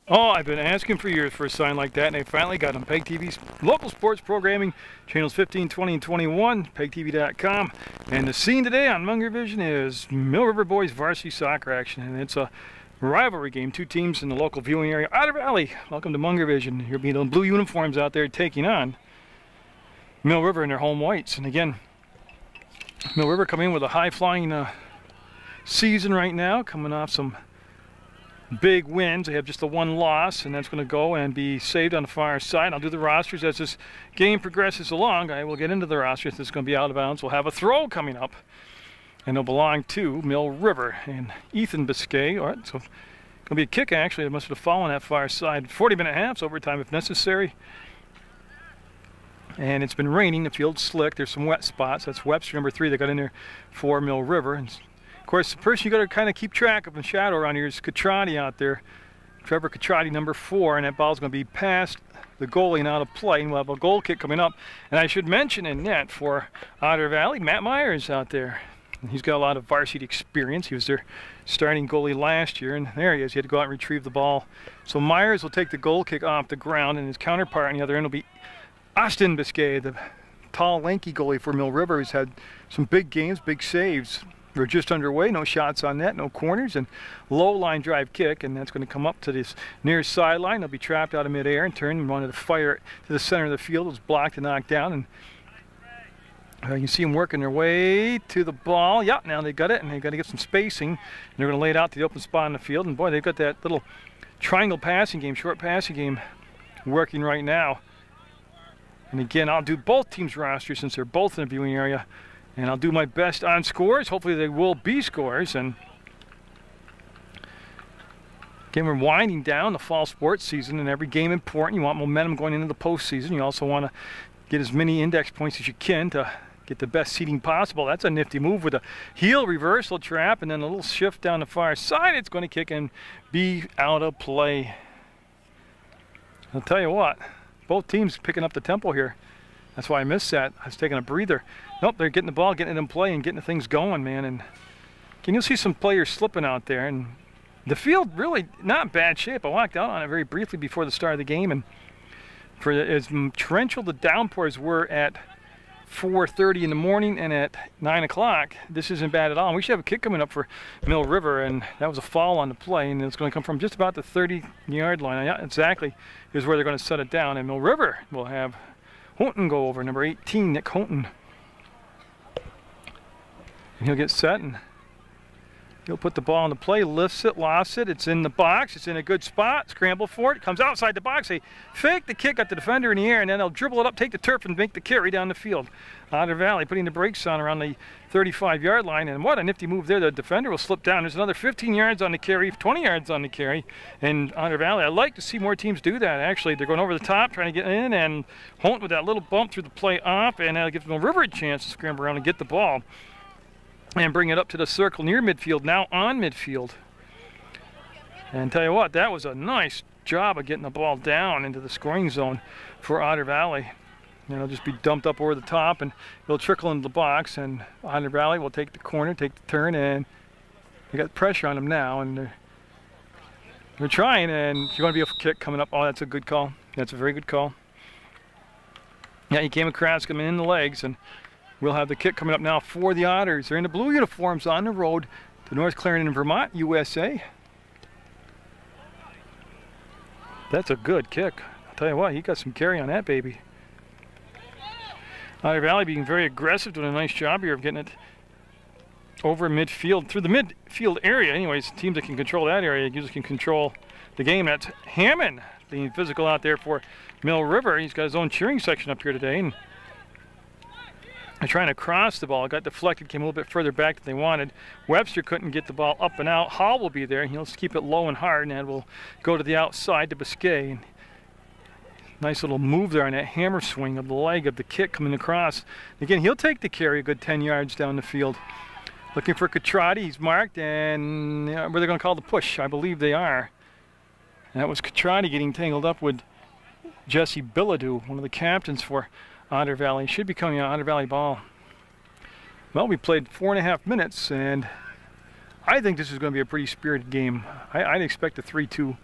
Oh, I've been asking for years for a sign like that, and they finally got them. PEGTV's local sports programming, channels 15, 20, and 21, PEGTV.com. And the scene today on Munger Vision is Mill River Boys varsity soccer action, and it's a rivalry game. Two teams in the local viewing area. Otter Valley, welcome to Munger Vision. You'll be in the blue uniforms out there taking on Mill River in their home whites. And again, Mill River coming in with a high-flying season right now, coming off some big wins. They have just the one loss, and that's going to go and be saved on the far side. I'll do the rosters as this game progresses along. I will get into the rosters. It's going to be out of bounds. We'll have a throw coming up, and it'll belong to Mill River and Ethan Biscay. All right, so it's going to be a kick, actually. It must have fallen that far side. 40-minute halves, overtime if necessary. And it's been raining. The field's slick. There's some wet spots. That's Webster, number 3, that got in there for Mill River. And of course, the person you got to kind of keep track of in shadow around here is Catrati out there. Trevor Catrati, number 4, and that ball's going to be past the goalie and out of play. And we'll have a goal kick coming up. And I should mention in net for Otter Valley, Matt Myers out there. And he's got a lot of varsity experience. He was their starting goalie last year, and there he is. He had to go out and retrieve the ball. So Myers will take the goal kick off the ground, and his counterpart on the other end will be Austin Biscay, the tall, lanky goalie for Mill River. He's had some big games, big saves. We're just underway, no shots on net, no corners, and low line drive kick, and that's going to come up to this near sideline. They'll be trapped out of midair and turned and wanted to fire it to the center of the field. It was blocked and knocked down, and you can see them working their way to the ball. Yeah, now they got it, and they've got to get some spacing, and they're going to lay it out to the open spot in the field, and boy, they've got that little triangle passing game, short passing game working right now. And again, I'll do both teams' rosters since they're both in the viewing area. And I'll do my best on scores. Hopefully they will be scores. And again, we're winding down the fall sports season, and every game important. You want momentum going into the postseason. You also want to get as many index points as you can to get the best seeding possible. That's a nifty move with a heel reversal trap and then a little shift down the far side. It's going to kick and be out of play. I'll tell you what, both teams picking up the tempo here. That's why I missed that. I was taking a breather. Nope, they're getting the ball, getting it in play, and getting things going, man. And can you see some players slipping out there? And the field really not bad shape. I walked out on it very briefly before the start of the game, and for as torrential the downpours were at 4:30 in the morning and at 9 o'clock, this isn't bad at all. And we should have a kick coming up for Mill River, and that was a foul on the play, and it's going to come from just about the 30-yard line. Yeah, exactly, is where they're going to set it down, and Mill River will have Houghton go over, number 18, Nick Houghton. And he'll get set, and he'll put the ball on the play, lifts it, lost it. It's in the box. It's in a good spot. Scramble for it. Comes outside the box. They fake the kick at the defender in the air, and then they'll dribble it up, take the turf, and make the carry down the field. Otter Valley putting the brakes on around the 35-yard line, and what a nifty move there. The defender will slip down. There's another 15 yards on the carry, 20 yards on the carry, and Otter Valley, I'd like to see more teams do that, actually. They're going over the top, trying to get in, and Houghton with that little bump through the play off, and that'll give Mill River a chance to scramble around and get the ball and bring it up to the circle near midfield, now on midfield. And tell you what, that was a nice job of getting the ball down into the scoring zone for Otter Valley. And it'll just be dumped up over the top, and it'll trickle into the box, and Otter Valley will take the corner, take the turn, and they got pressure on them now, and they're trying, and you're going to be a kick coming up. Oh, that's a good call. That's a very good call. Yeah, he came across, coming in the legs, and we'll have the kick coming up now for the Otters. They're in the blue uniforms on the road to North Clarendon, Vermont, USA. That's a good kick. I'll tell you what, he got some carry on that baby. Otter Valley being very aggressive, doing a nice job here of getting it over midfield, through the midfield area. Anyways, teams that can control that area usually can control the game. That's Hammond being physical out there for Mill River. He's got his own cheering section up here today, and they're trying to cross the ball. It got deflected, came a little bit further back than they wanted. Webster couldn't get the ball up and out. Hall will be there, and he'll keep it low and hard, and that will go to the outside to Biscay. And nice little move there on that hammer swing of the leg of the kick coming across. Again, he'll take the carry a good 10 yards down the field. Looking for Catrati. He's marked, and where they're going to call the push, I believe they are. And that was Catrati getting tangled up with Jesse Bilodeau, one of the captains for Otter Valley. Should be coming out Otter Valley ball. Well, we played 4.5 minutes, and I think this is going to be a pretty spirited game. I'd expect a 3-2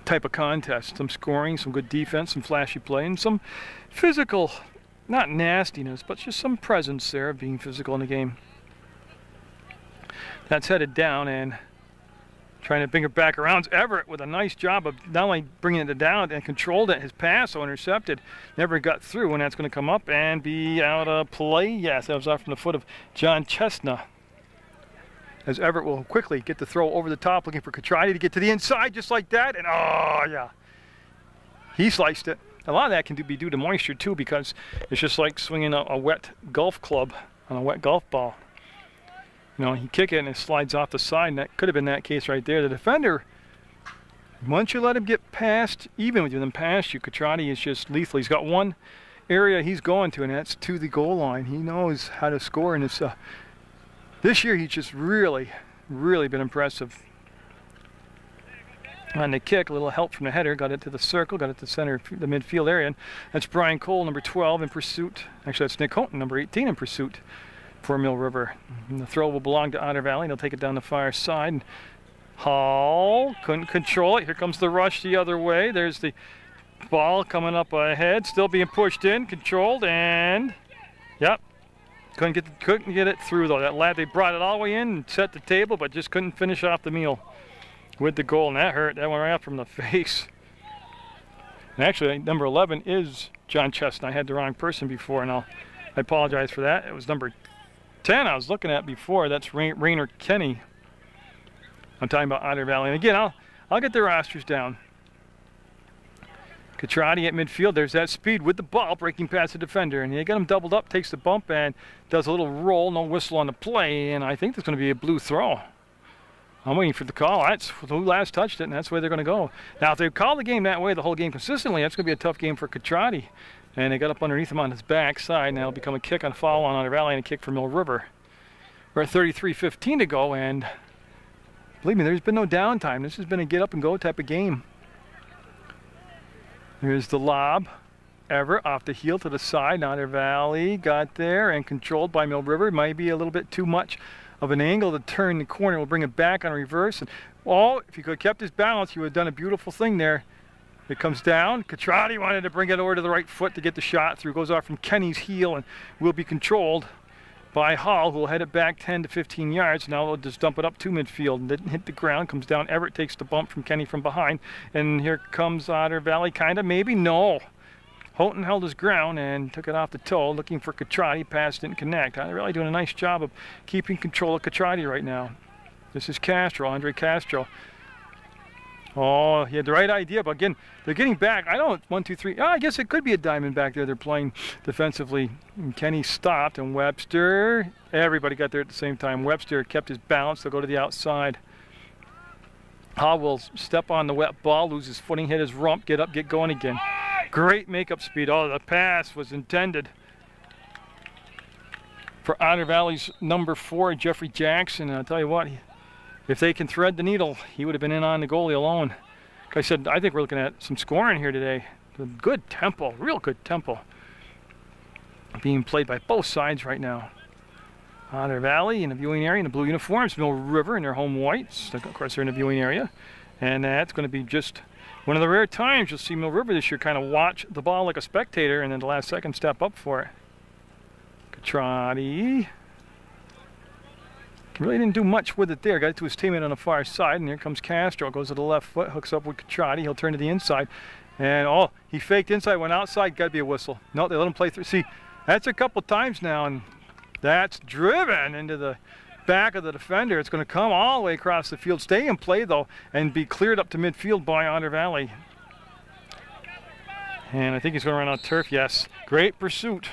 type of contest. Some scoring, some good defense, some flashy play, and some physical, not nastiness, but just some presence there of being physical in the game. That's headed down and trying to bring it back around. Everett with a nice job of not only bringing it down and controlled it. His pass, so intercepted, never got through, and that's going to come up and be out of play. Yes, that was off from the foot of John Chestnut. As Everett will quickly get the throw over the top, looking for Catrati to get to the inside just like that, and oh yeah, he sliced it. A lot of that can be due to moisture too, because it's just like swinging a wet golf club on a wet golf ball. You know, you kick it and it slides off the side, and that could have been that case right there. The defender, once you let him get past, even with them past you, Catrati is just lethal. He's got one area he's going to, and that's to the goal line. He knows how to score, and it's this year he's just really been impressive. On the kick, a little help from the header, got it to the circle, got it to center, the midfield area. And that's Brian Cole, number 12, in pursuit. Actually, that's Nick Houghton, number 18, in pursuit for Mill River. And the throw will belong to Otter Valley. They'll take it down the far side. And Hall couldn't control it. Here comes the rush the other way. There's the ball coming up ahead, still being pushed in, controlled, and yep. Couldn't get it through though. That lad, they brought it all the way in and set the table, but just couldn't finish off the meal with the goal, and that hurt. That went right up from the face. And actually, number 11 is John Chestnut. I had the wrong person before, and I apologize for that. It was number 10 I was looking at before. That's Rainer Kenny. I'm talking about Otter Valley. And again, I'll get the rosters down. Catrati at midfield. There's that speed with the ball, breaking past the defender, and they got him doubled up, takes the bump, and does a little roll. No whistle on the play, and I think there's going to be a blue throw. I'm waiting for the call. That's who last touched it, and that's the way they're going to go. Now, if they call the game that way, the whole game consistently, that's going to be a tough game for Catrati. And they got up underneath him on his backside, and that'll become a kick on a foul on Otter Valley and a kick for Mill River. We're at 33:15 to go, and believe me, there's been no downtime. This has been a get-up-and-go type of game. Here's the lob. Everett off the heel to the side. Otter Valley got there and controlled by Mill River. Might be a little bit too much of an angle to turn the corner. We'll bring it back on reverse. And oh, if he could have kept his balance, he would have done a beautiful thing there. It comes down. Catrati wanted to bring it over to the right foot to get the shot through. Goes off from Kenny's heel and will be controlled by Hall, who will head it back 10 to 15 yards. Now they'll just dump it up to midfield and didn't hit the ground. Comes down. Everett takes the bump from Kenny from behind. And here comes Otter Valley, kind of, maybe, no. Houghton held his ground and took it off the toe, looking for Catrati. Pass didn't connect. Otter Valley doing a nice job of keeping control of Catrati right now. This is Castro, Andre Castro. Oh, he had the right idea, but again, they're getting back. I don't, 1, 2, 3. Oh, I guess it could be a diamond back there. They're playing defensively. And Kenny stopped, and Webster, everybody got there at the same time. Webster kept his balance. They'll go to the outside. Hall will step on the wet ball, lose his footing, hit his rump, get up, get going again. Great makeup speed. Oh, the pass was intended for Otter Valley's number 4, Jeffrey Jackson. And I'll tell you what, if they can thread the needle, he would have been in on the goalie alone. Like I said, I think we're looking at some scoring here today. Good tempo, real good tempo being played by both sides right now. Otter Valley in the viewing area in the blue uniforms, Mill River in their home whites. Of course, they're in the viewing area. And that's going to be just one of the rare times you'll see Mill River this year kind of watch the ball like a spectator and then the last second step up for it. Catrati really didn't do much with it there. Got it to his teammate on the far side, and here comes Castro. Goes to the left foot, hooks up with Catrati. He'll turn to the inside. And oh, he faked inside, went outside. Got to be a whistle. No, they let him play through. See, that's a couple times now, and that's driven into the back of the defender. It's going to come all the way across the field. Stay in play, though, and be cleared up to midfield by Otter Valley. And I think he's going to run out of turf. Yes, great pursuit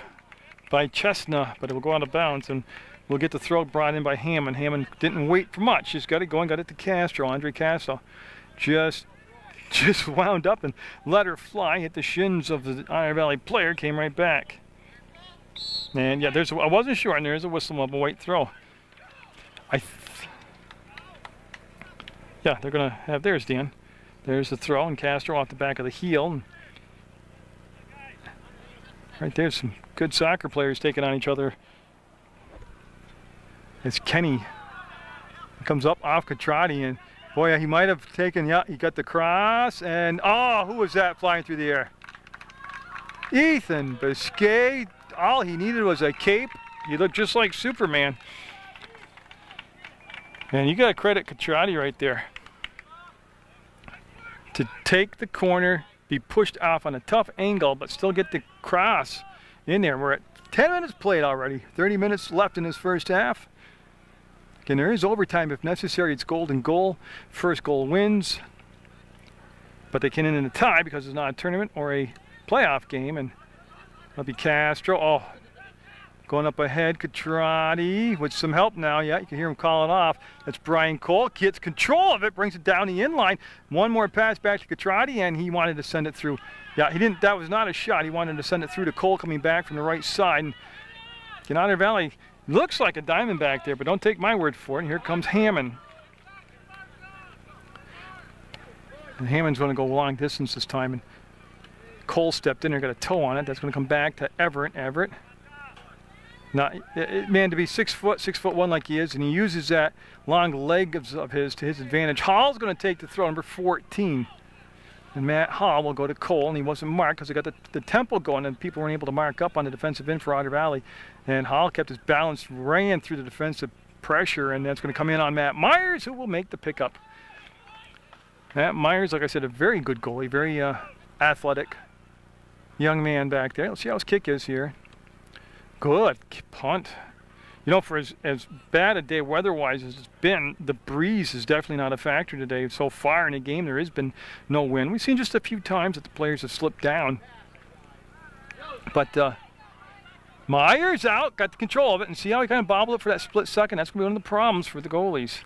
by Chestnut, but it will go out of bounds, and we'll get the throw brought in by Hammond. Hammond didn't wait for much. Just got it going, got it to Castro. Andre Castro just wound up and let her fly. Hit the shins of the Otter Valley player. Came right back. And yeah, I wasn't sure, and there's a whistle of a white throw. Yeah, they're going to have, there's Dan. There's the throw, and Castro off the back of the heel. And right there's some good soccer players taking on each other. As Kenny comes up off Catrati, and Boy, he might have taken, yeah, he got the cross, and oh, who was that flying through the air? Ethan Biscay. All he needed was a cape. He looked just like Superman. And you got to credit Catrati right there. To take the corner, be pushed off on a tough angle, but still get the cross in there. We're at 10 minutes played already. 30 minutes left in this first half. Again, there is overtime if necessary. It's golden goal. First goal wins. But they can end in a tie because it's not a tournament or a playoff game. And that'll be Castro. Oh, going up ahead, Catrati with some help now. Yeah, you can hear him call it off. That's Brian Cole. Gets control of it, brings it down the inline. One more pass back to Catrati, and he wanted to send it through. Yeah, he didn't. That was not a shot. He wanted to send it through to Cole coming back from the right side. And Otter Valley looks like a diamond back there, but don't take my word for it. And here comes Hammond. And Hammond's going to go long distance this time. And Cole stepped in there, got a toe on it. That's going to come back to Everett. Everett. Now, man, to be 6 foot, 6'1" like he is, and he uses that long leg of his to his advantage. Hall's going to take the throw, number 14. And Matt Hall will go to Cole, and he wasn't marked because they got the tempo going, and people weren't able to mark up on the defensive end for Otter Valley. And Hall kept his balance, ran through the defensive pressure, and that's going to come in on Matt Myers, who will make the pickup. Matt Myers, like I said, a very good goalie, very athletic young man back there. Let's see how his kick is here. Good punt. You know, for as bad a day weather-wise as it's been, the breeze is definitely not a factor today. So far in the game, there has been no wind. We've seen just a few times that the players have slipped down. But Myers out, got the control of it, and see how he kind of bobbled it for that split second. That's going to be one of the problems for the goalies.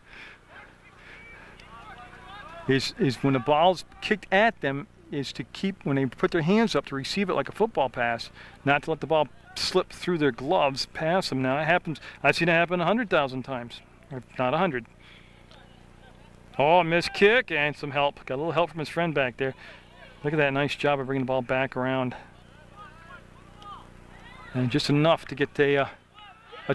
Is when the ball's kicked at them, is to keep, when they put their hands up, to receive it like a football pass, not to let the ball slip through their gloves past them. Now it happens, I've seen it happen 100,000 times, or not 100. Oh, missed kick and some help. Got a little help from his friend back there. Look at that nice job of bringing the ball back around. And just enough to get a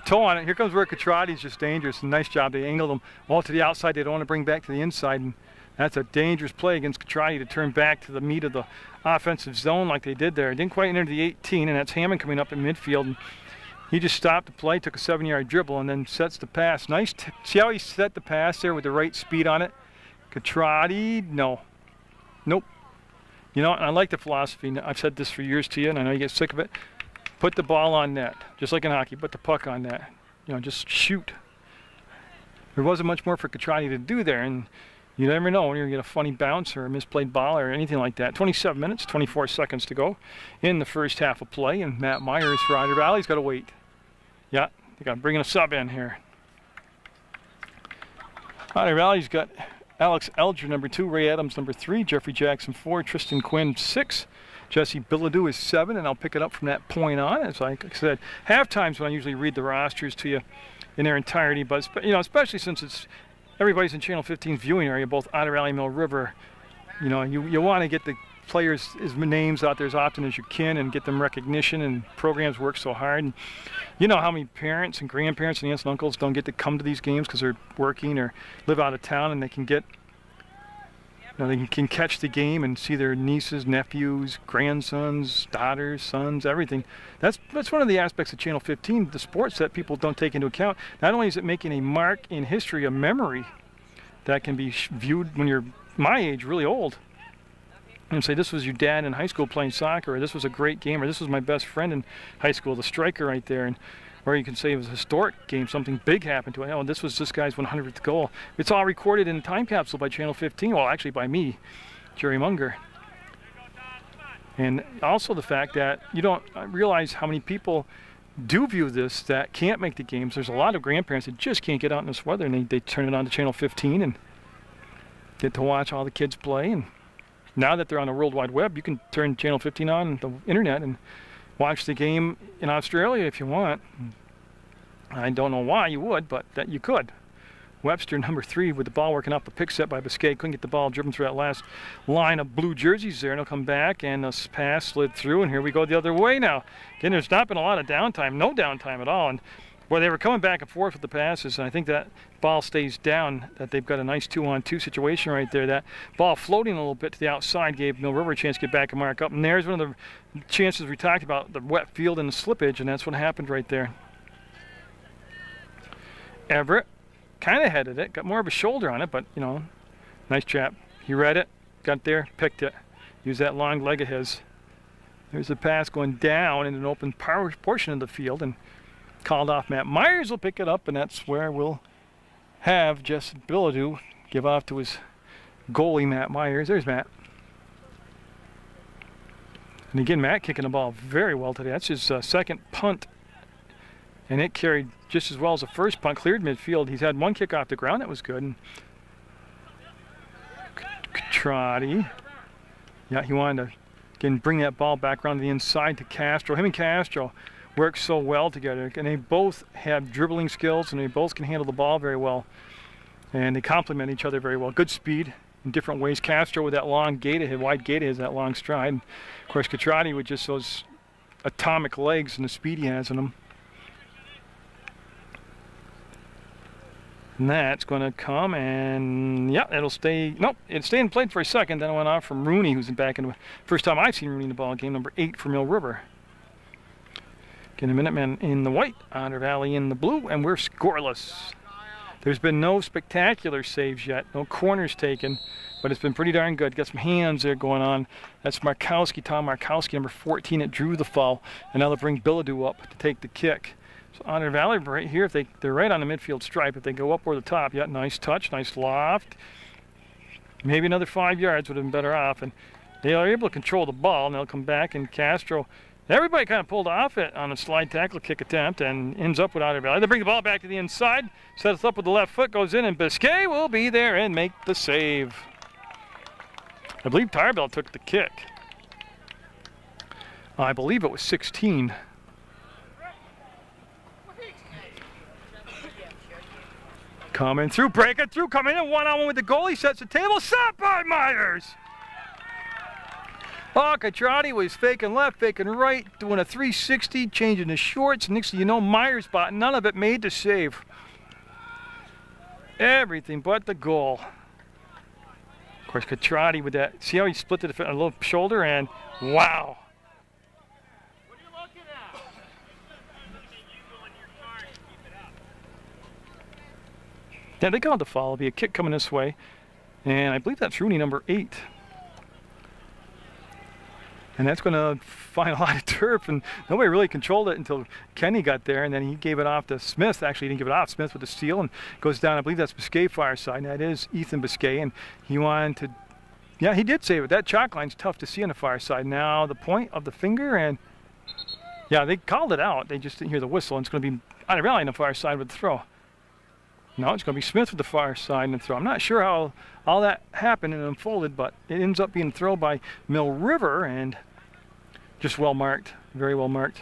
toe on it. Here comes where Catrati's just dangerous. Nice job. They angled him all to the outside. They don't want to bring back to the inside. And that's a dangerous play against Catrati to turn back to the meat of the offensive zone like they did there. It didn't quite enter the 18, and that's Hammond coming up in midfield. And he just stopped the play, took a 7-yard dribble, and then sets the pass. Nice. See how he set the pass there with the right speed on it? Catrati, no. Nope. You know, and I like the philosophy. I've said this for years to you, and I know you get sick of it. Put the ball on net, just like in hockey. Put the puck on net. You know, just shoot. There wasn't much more for Catrati to do there, and you never know when you're going to get a funny bounce or a misplayed ball or anything like that. 27 minutes, 24 seconds to go in the first half of play, and Matt Myers for Otter Valley's got to wait. Yeah, they got to bring in a sub in here. Otter Valley's got Alex Elger, number 2, Ray Adams, number 3, Jeffrey Jackson, 4, Tristan Quinn, 6, Jesse Bilodeau is 7, and I'll pick it up from that point on. As like I said, half times when I usually read the rosters to you in their entirety, but you know, especially since it's everybody's in Channel 15's viewing area, both Otter Valley, Mill River. You know, you want to get the players' names out there as often as you can and get them recognition, and programs work so hard. And you know how many parents and grandparents and aunts and uncles don't get to come to these games because they're working or live out of town, and they can get, you know, they can catch the game and see their nieces, nephews, grandsons, daughters, sons, everything. That's one of the aspects of Channel 15, the sports that people don't take into account. Not only is it making a mark in history, a memory that can be viewed when you're my age, really old, and say this was your dad in high school playing soccer, or this was a great game, or this was my best friend in high school, the striker right there. And or you can say it was a historic game, something big happened to it. Oh, this was this guy's 100th goal. It's all recorded in a time capsule by Channel 15. Well, actually by me, Jerry Munger. And also the fact that you don't realize how many people do view this that can't make the games. There's a lot of grandparents that just can't get out in this weather, and they turn it on to Channel 15 and get to watch all the kids play. And now that they're on the World Wide Web, you can turn Channel 15 on the internet and watch the game in Australia if you want. I don't know why you would, but that you could. Webster, number 3, with the ball working off a pick set by Biscay. Couldn't get the ball driven through that last line of blue jerseys there, and he'll come back, and this pass slid through, and here we go the other way now. Again, there's not been a lot of downtime, no downtime at all, and Well, they were coming back and forth with the passes, and I think that ball stays down, that they've got a nice 2-on-2 situation right there. That ball floating a little bit to the outside gave Mill River a chance to get back and mark up. And there's one of the chances we talked about, the wet field and the slippage, and that's what happened right there. Everett kind of headed it, got more of a shoulder on it, but, you know, nice chap. He read it, got there, picked it. Used that long leg of his. There's a pass going down in an open portion of the field, and called off. Matt Myers will pick it up, and that's where we'll have Justin Bilodeau give off to his goalie, Matt Myers. There's Matt. And again, Matt kicking the ball very well today. That's his second punt, and it carried just as well as the first punt. Cleared midfield. He's had one kick off the ground that was good. And Trotty. Yeah, he wanted to again bring that ball back around to the inside to Castro. Him and Castro work so well together, and they both have dribbling skills, and they both can handle the ball very well, and they complement each other very well. Good speed in different ways. Castro with that long gait ahead, wide gait ahead, that long stride. And of course, Catrati with just those atomic legs and the speed he has in them. And that's going to come, and yeah, it'll stay. Nope, it stayed and played for a second. Then it went off from Rooney, who's back in the first time I've seen Rooney in the ball game, number 8 for Mill River. Getting a Minutemen in the white, Otter Valley in the blue, and we're scoreless. There's been no spectacular saves yet, no corners taken, but it's been pretty darn good. Got some hands there going on. That's Markowski, Tom Markowski, number 14, that drew the foul, and now they'll bring Bilodeau up to take the kick. So Otter Valley right here, if they're right on the midfield stripe, if they go up or the top, yeah, nice touch, nice loft. Maybe another 5 yards would have been better off, and they are able to control the ball, and they'll come back, and Castro. Everybody kind of pulled off it on a slide tackle kick attempt and ends up with Otter Valley. They bring the ball back to the inside, sets up with the left foot, goes in, and Biscay will be there and make the save. I believe Tarbell took the kick. I believe it was 16. Coming through, breaking through, coming in one-on-one with the goalie, sets the table, set by Myers. Oh, Catrati was faking left, faking right, doing a 360, changing his shorts. Next thing you know, Myers bought none of it, made the save. Everything but the goal. Of course, Catrati with that. See how he split it a little shoulder, and wow. What are you looking at? Yeah, they called the foul. It'll be a kick coming this way, and I believe that's Rooney, number 8. And that's going to find a lot of turf, and nobody really controlled it until Kenny got there, and then he gave it off to Smith. Actually, he didn't give it off. Smith with the steal and goes down. I believe that's Biscay far side, and that is Ethan Biscay, and he wanted to, yeah, he did save it. That chalk line's tough to see on the far side. Now the point of the finger, and yeah, they called it out. They just didn't hear the whistle, and it's going to be Otter Valley on the far side with the throw. No, it's going to be Smith with the far side and the throw. I'm not sure how all that happened and unfolded, but it ends up being a throw by Mill River, and just well marked, very well marked.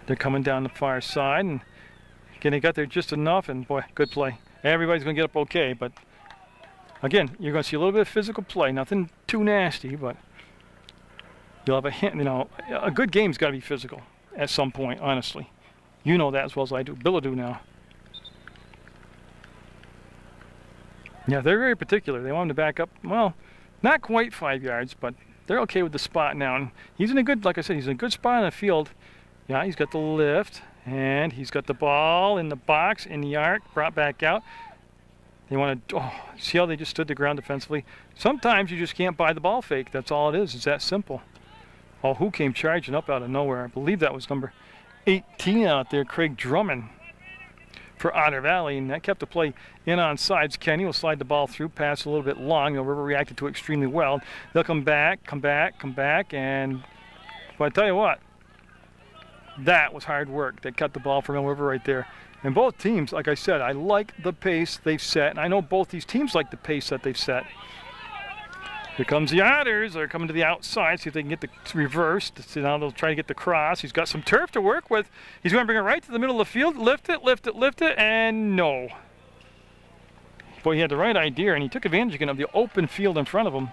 They're coming down the far side, and again, they got there just enough, and boy, good play. Everybody's going to get up okay, but again, you're going to see a little bit of physical play, nothing too nasty, but you'll have a hint, you know, a good game's got to be physical at some point, honestly. You know that as well as I do. Bilodeau now. Yeah, they're very particular. They want him to back up, well, not quite 5 yards, but they're okay with the spot now. And he's in a good, like I said, he's in a good spot on the field. Yeah, he's got the lift, and he's got the ball in the box, in the arc, brought back out. They want to, oh, see how they just stood the ground defensively? Sometimes you just can't buy the ball fake. That's all it is. It's that simple. Oh, who came charging up out of nowhere? I believe that was number 18 out there, Craig Drummond, for Otter Valley, and that kept the play in on sides. Kenny will slide the ball through, pass a little bit long. The River reacted to it extremely well. They'll come back, and but I tell you what, that was hard work. They cut the ball from Mill River right there. And both teams, like I said, I like the pace they've set, and I know both these teams like the pace that they've set. Here comes the Otters. They're coming to the outside, see if they can get the reverse. So now they'll try to get the cross. He's got some turf to work with. He's going to bring it right to the middle of the field. Lift it, and no. Boy, he had the right idea, and he took advantage again of the open field in front of him.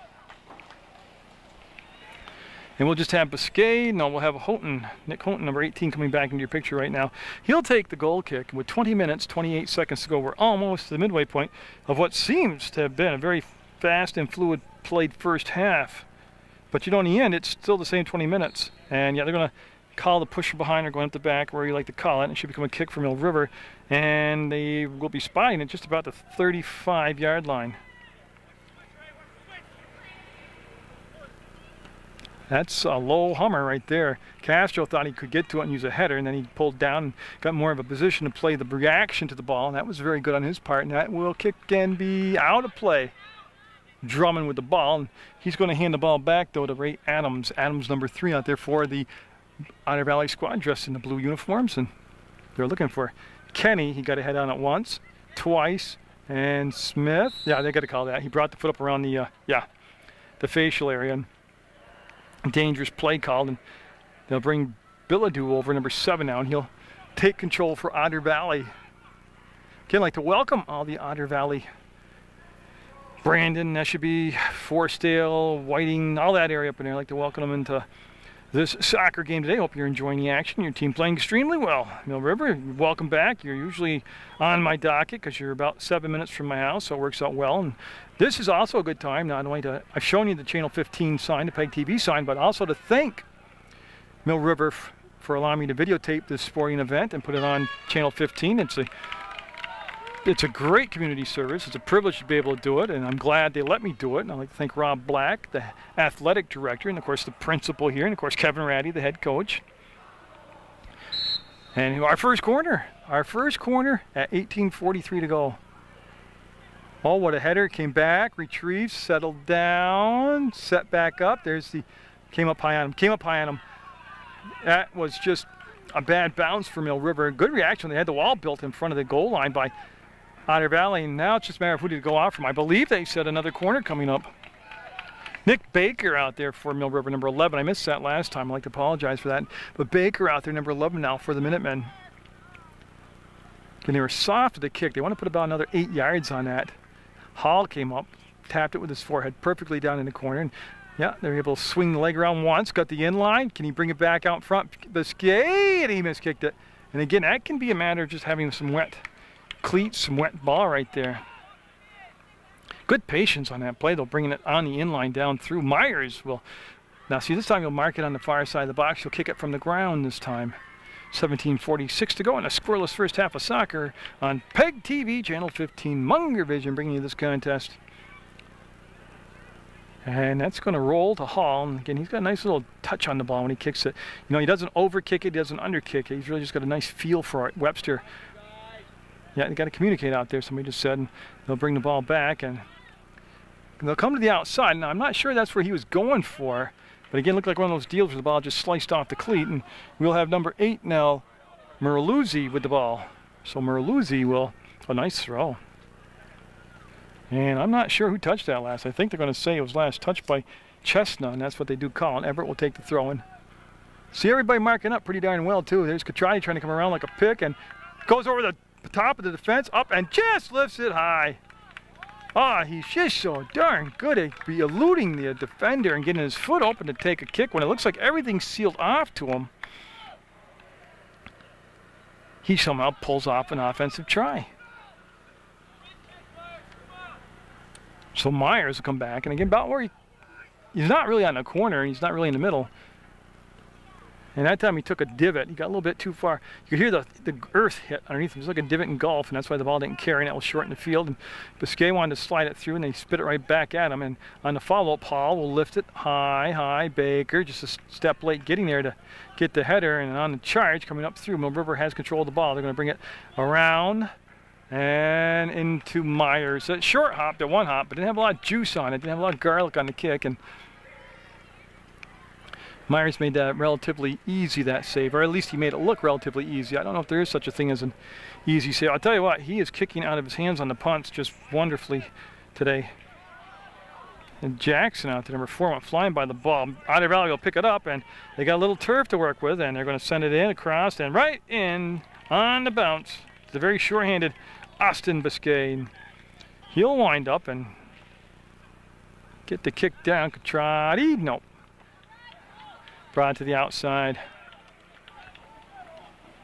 And we'll just have Biscay. No, we'll have Houghton, Nick Houghton, number 18, coming back into your picture right now. He'll take the goal kick. And with 20 minutes, 28 seconds to go, we're almost to the midway point of what seems to have been a very fast and fluid played first half. But you know, in the end, it's still the same 20 minutes. And yeah, they're going to call the pusher behind or going up the back, where you like to call it. And it should become a kick from Mill River. And they will be spotting at just about the 35-yard line. That's a low hummer right there. Castro thought he could get to it and use a header, and then he pulled down and got more of a position to play the reaction to the ball, and that was very good on his part, and that will kick and be out of play. Drummond with the ball, and he's going to hand the ball back, though, to Ray Adams. Adams, number 3, out there for the Otter Valley squad, dressed in the blue uniforms, and they're looking for Kenny. He got a head on it once, twice, and Smith. Yeah, they got to call that. He brought the foot up around the, the facial area, and dangerous play called, and they'll bring Billadou over, number 7 now, and he'll take control for Otter Valley. Again, I'd like to welcome all the Otter Valley, Brandon, that should be Forestdale, Whiting, all that area up in there. I'd like to welcome them into this soccer game today. Hope you're enjoying the action. Your team playing extremely well. Mill River, welcome back. You're usually on my docket because you're about 7 minutes from my house, so it works out well. And this is also a good time, not only to, I've shown you the Channel 15 sign, the PEGTV sign, but also to thank Mill River for allowing me to videotape this sporting event and put it on Channel 15. It's a great community service. It's a privilege to be able to do it, and I'm glad they let me do it. And I'd like to thank Rob Black, the athletic director, and of course the principal here, and of course Kevin Ratty, the head coach. And our first corner at 18:43 to go. Oh, what a header. Came back, retrieved, settled down, set back up. There's the, came up high on him. That was just a bad bounce for Mill River. Good reaction. They had the wall built in front of the goal line by Otter Valley, and now it's just a matter of who to go off from. I believe they said another corner coming up. Nick Baker out there for Mill River, number 11. I missed that last time. I'd like to apologize for that. But Baker out there, number 11 now for the Minutemen. And they were soft with the kick. They want to put about another 8 yards on that. Hall came up, tapped it with his forehead perfectly down in the corner. And yeah, they're able to swing the leg around once, got the in line. Can he bring it back out front? Biscay, and he miskicked it. And again, that can be a matter of just having some wet cleats, some wet ball right there. Good patience on that play, though, bringing it on the inline down through. Myers will, now see, this time he'll mark it on the far side of the box. He'll kick it from the ground this time. 17:46 to go in a scoreless first half of soccer on PEGTV, Channel 15, Munger Vision, bringing you this contest. And that's going to roll to Hall. And again, he's got a nice little touch on the ball when he kicks it. You know, he doesn't overkick it, he doesn't underkick it. He's really just got a nice feel for it. Webster, yeah, you got to communicate out there, somebody just said. And they'll bring the ball back, and they'll come to the outside. Now, I'm not sure that's where he was going for. But again, looked like one of those deals where the ball just sliced off the cleat. And we'll have number 8 now, Merluzzi, with the ball. So Merluzzi will, a nice throw. And I'm not sure who touched that last. I think they're going to say it was last touched by Chestnut, and that's what they do call it. Everett will take the throw in. See everybody marking up pretty darn well, too. There's Catrati trying to come around like a pick and goes over the top of the defense, up and just lifts it high. Ah, he's just so darn good at eluding the defender and getting his foot open to take a kick when it looks like everything's sealed off to him. He somehow pulls off an offensive try. So Myers will come back, and again, about where he's not really on the corner, he's not really in the middle. And that time he took a divot. He got a little bit too far. You could hear the earth hit underneath him. It was like a divot in golf, and that's why the ball didn't carry, and that will shorten the field. And Biscay wanted to slide it through, and they spit it right back at him. And on the follow-up, Paul will lift it high. Baker just a step late getting there to get the header. And on the charge coming up through, Mill River has control of the ball. They're going to bring it around and into Myers. A short hop, the one hop, but didn't have a lot of juice on it. Didn't have a lot of garlic on the kick. And Myers made that relatively easy, that save, or at least he made it look relatively easy. I don't know if there is such a thing as an easy save. I'll tell you what, he is kicking out of his hands on the punts just wonderfully today. And Jackson out there, number 4, went flying by the ball. Otter Valley will pick it up, and they got a little turf to work with, and they're going to send it in across and right in on the bounce. It's a very short-handed Austin Biscay. He'll wind up and get the kick down. Catrati, nope. Brought to the outside.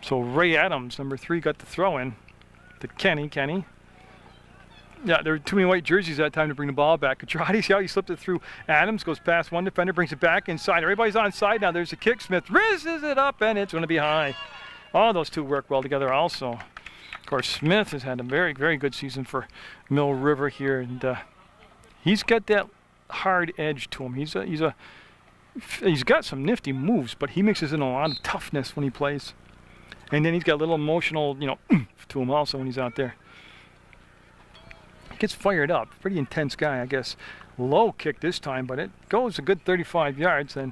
So Ray Adams, number 3, got the throw in to Kenny. Yeah, there were too many white jerseys that time to bring the ball back. Catrati, see how he slipped it through Adams, goes past one defender, brings it back inside. Everybody's on side now. There's a kick. Smith rizzes it up, and it's going to be high. All those two work well together also. Of course, Smith has had a very, very good season for Mill River here, and he's got that hard edge to him. He's got some nifty moves, but he mixes in a lot of toughness when he plays. And then he's got a little emotional, to him also when he's out there. He gets fired up. Pretty intense guy, I guess. Low kick this time, but it goes a good 35 yards. And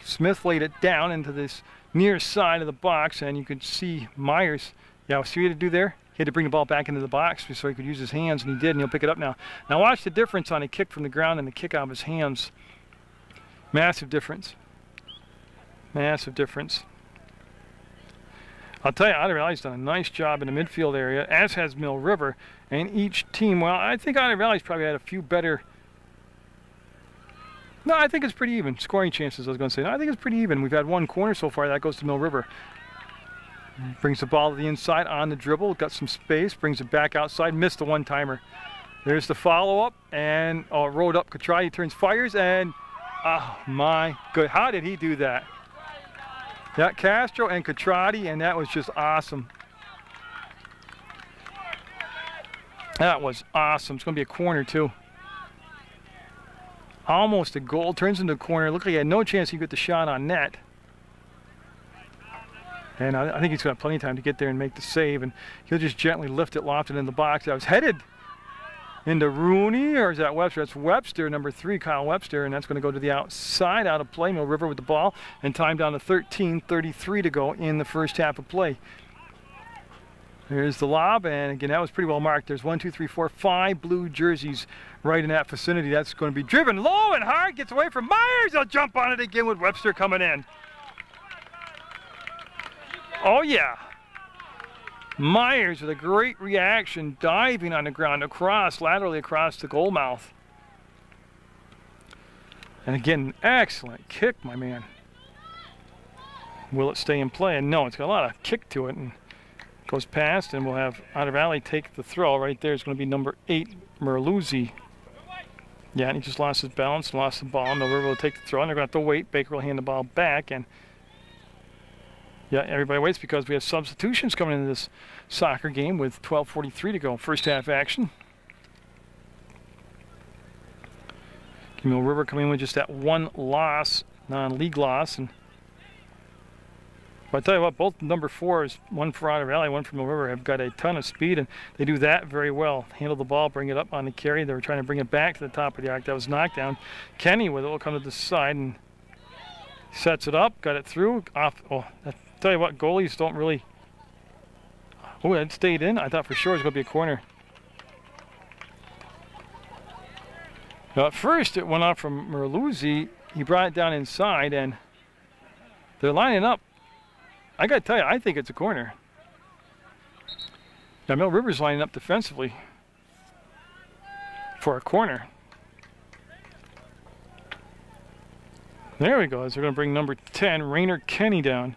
Smith laid it down into this near side of the box, and you could see Myers. Yeah, see what he had to do there? He had to bring the ball back into the box so he could use his hands, and he did, and he'll pick it up now. Now watch the difference on a kick from the ground and the kick out of his hands. Massive difference. Massive difference. I'll tell you, Otter Valley's done a nice job in the midfield area, as has Mill River. And each team, well, I think Otter Valley's probably had a few better. No, I think it's pretty even. Scoring chances, I was going to say. No, I think it's pretty even. We've had one corner so far. That goes to Mill River. Brings the ball to the inside on the dribble. Got some space. Brings it back outside. Missed the one-timer. There's the follow-up. And rode up. Catrati turns, fires, and oh, my good. How did he do that? Yeah, Castro and Catrati, and that was just awesome. That was awesome. It's going to be a corner, too. Almost a goal. Turns into a corner. Looked like he had no chance he could get the shot on net. And I think he's got plenty of time to get there and make the save. And he'll just gently lift it, loft it in the box. That was headed into Rooney, or is that Webster? That's Webster, number 3, Kyle Webster, and that's going to go to the outside, out of play. Mill River with the ball, and time down to 13:33 to go in the first half of play. There's the lob, and again, that was pretty well marked. There's 1, 2, 3, 4, 5 blue jerseys right in that vicinity. That's going to be driven low and hard, gets away from Myers. He'll jump on it again with Webster coming in. Oh, yeah. Myers with a great reaction, diving on the ground, laterally across the goal mouth. And again, excellent kick, my man. Will it stay in play? And no, it's got a lot of kick to it, and goes past, and we'll have Otter Valley take the throw. Right there is going to be number 8, Merluzzi. Yeah, and he just lost his balance, lost the ball. Mill River will take the throw, and they're going to have to wait. Baker will hand the ball back, and yeah, everybody waits because we have substitutions coming into this soccer game with 12:43 to go. First half action. Mill River coming in with just that one loss, non-league loss. And but I tell you what, both number 4s, one for Otter Valley, one for Mill River, have got a ton of speed, and they do that very well. Handle the ball, bring it up on the carry. They were trying to bring it back to the top of the arc. That was knocked down. Kenny with it will come to the side and sets it up, got it through. Off. Oh, I tell you what, goalies don't really. Oh, it stayed in. I thought for sure it was going to be a corner. Now, at first, it went off from Merluzzi. He brought it down inside, and they're lining up. I got to tell you, I think it's a corner. Now, Mill River's lining up defensively for a corner. There we go. As they're going to bring number 10, Rainer Kenny, down.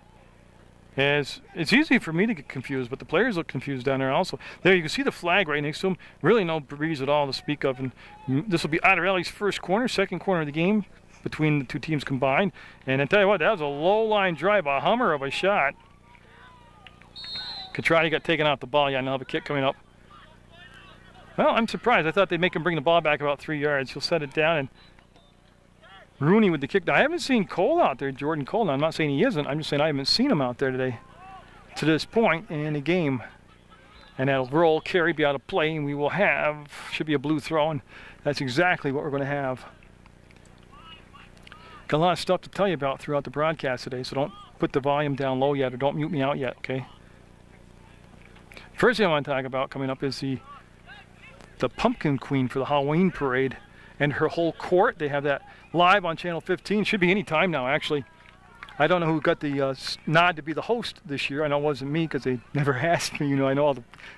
As it's easy for me to get confused, but the players look confused down there also. There you can see the flag right next to him. Really no breeze at all to speak of. And this will be Otter Valley's first corner, second corner of the game between the two teams combined. And I tell you what, that was a low line drive, a hummer of a shot. Catrati got taken off the ball. Yeah, now have a kick coming up. Well, I'm surprised. I thought they'd make him bring the ball back about 3 yards. He'll set it down, and Rooney with the kick. Now, I haven't seen Cole out there, Jordan Cole. Now, I'm not saying he isn't. I'm just saying I haven't seen him out there today to this point in the game. And that'll roll, carry, be out of play, and we will have, should be a blue throw, and that's exactly what we're going to have. Got a lot of stuff to tell you about throughout the broadcast today, so don't put the volume down low yet, or don't mute me out yet, okay? First thing I want to talk about coming up is the Pumpkin Queen for the Halloween parade and her whole court. They have that live on Channel 15. Should be any time now, actually. I don't know who got the nod to be the host this year. I know it wasn't me because they never asked me. You know, I know all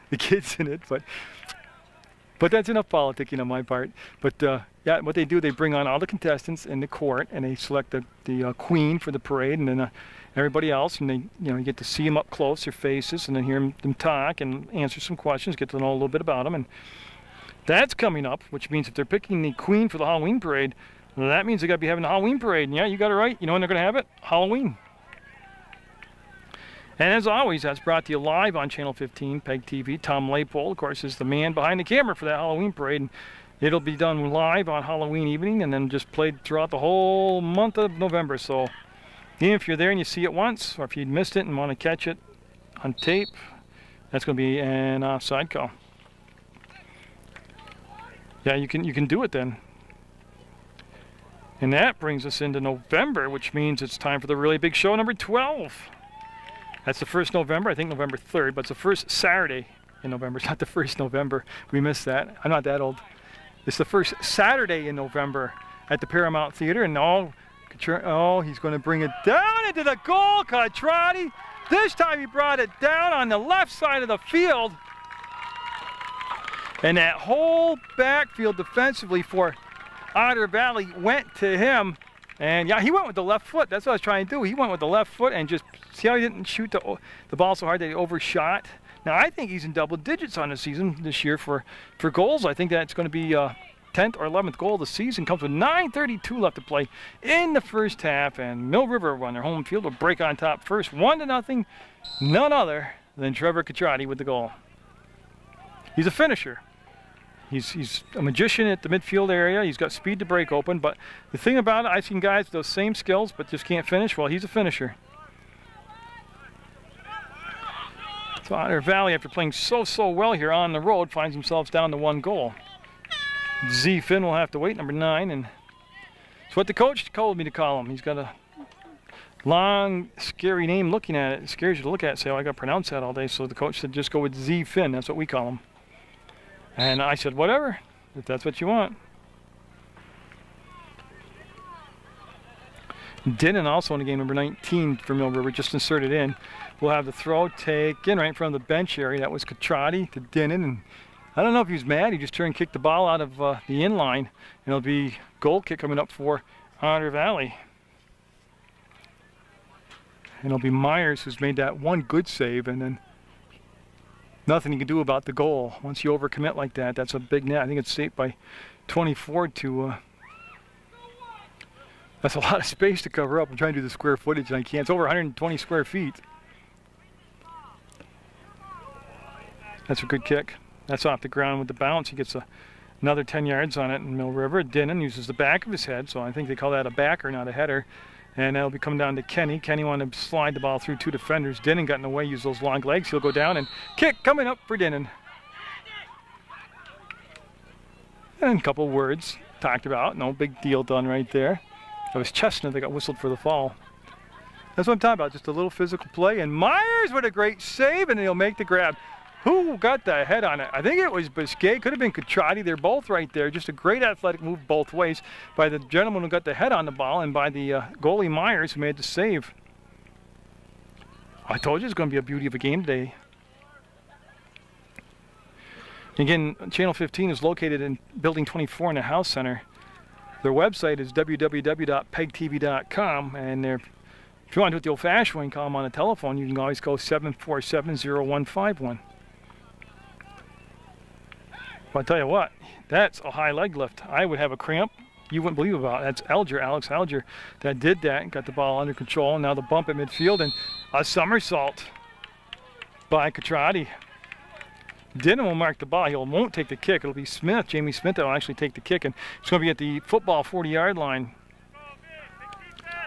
the kids in it. But But that's enough politicking on my part. But yeah, what they do, they bring on all the contestants in the court, and they select the queen for the parade, and then everybody else, and they, you get to see them up close, their faces, and then hear them talk and answer some questions, get to know a little bit about them. And that's coming up, which means if they're picking the queen for the Halloween parade, well, that means they got to be having the Halloween parade. And yeah, you got it right. You know when they're going to have it? Halloween. And as always, that's brought to you live on Channel 15, PEGTV. Tom Laypole, of course, is the man behind the camera for that Halloween parade. And it'll be done live on Halloween evening and then just played throughout the whole month of November. So even if you're there and you see it once, or if you missed it and want to catch it on tape, that's going to be an offside call. Yeah, you can do it then. And that brings us into November, which means it's time for the really big show, number 12. That's the 1st November, I think November 3rd, but it's the first Saturday in November. It's not the 1st November. We missed that. I'm not that old. It's the first Saturday in November at the Paramount Theater, and he's going to bring it down into the goal, Catrati. This time he brought it down on the left side of the field. And that whole backfield defensively for Otter Valley went to him. And yeah, he went with the left foot. That's what I was trying to do. He went with the left foot and just, see how he didn't shoot the ball so hard that he overshot. Now I think he's in double digits on the season this year for goals. I think that's going to be 10th or 11th goal of the season. Comes with 9:32 left to play in the first half. And Mill River on their home field will break on top first, 1-0. None other than Trevor Catrati with the goal. He's a finisher. He's a magician at the midfield area. He's got speed to break open, but the thing about it, I've seen guys with those same skills but just can't finish. Well, he's a finisher. So Otter Valley, after playing so well here on the road, finds themselves down to 1 goal. Z Finn will have to wait, number 9, and it's what the coach told me to call him. He's got a long, scary name. Looking at it, it scares you to look at it. Say, oh, I got to pronounce that all day. So the coach said, just go with Z Finn. That's what we call him. And I said, whatever, if that's what you want. Dinnan also in the game, number 19 for Mill River, just inserted in. We'll have the throw taken right in front of the bench area. That was Catrati to Dinnan. And I don't know if he was mad. He just turned and kicked the ball out of the in-line. And it'll be goal kick coming up for Otter Valley. And it'll be Myers who's made that one good save, and then nothing you can do about the goal. Once you overcommit like that, that's a big net. I think it's saved by 24 to... that's a lot of space to cover up. I'm trying to do the square footage and I can't. It's over 120 square feet. That's a good kick. That's off the ground with the bounce. He gets another 10 yards on it in Mill River. Dinnan uses the back of his head, so I think they call that a backer, not a header. And that'll be coming down to Kenny. Kenny wanted to slide the ball through 2 defenders. Dinnan got in the way, used those long legs. He'll go down and kick coming up for Dinnan. And a couple words talked about. No big deal done right there. That was Chestnut that got whistled for the foul. That's what I'm talking about, just a little physical play. And Myers with a great save, and he'll make the grab. Who got the head on it? I think it was Biscay. Could have been Catrati. They're both right there. Just a great athletic move both ways by the gentleman who got the head on the ball and by the goalie Myers who made the save. I told you it's going to be a beauty of a game today. Again, Channel 15 is located in Building 24 in the House Center. Their website is www.pegtv.com, and if you want to do it the old-fashioned way and call them on the telephone, you can always go 747-0151. Well, I'll tell you what, that's a high leg lift. I would have a cramp. You wouldn't believe about it. That's Alger, Alex Alger, that did that and got the ball under control. And now the bump at midfield and a somersault by Catrati. Dinnan will mark the ball. He won't take the kick. It'll be Smith, Jamie Smith, that will actually take the kick. And it's going to be at the football 40-yard line.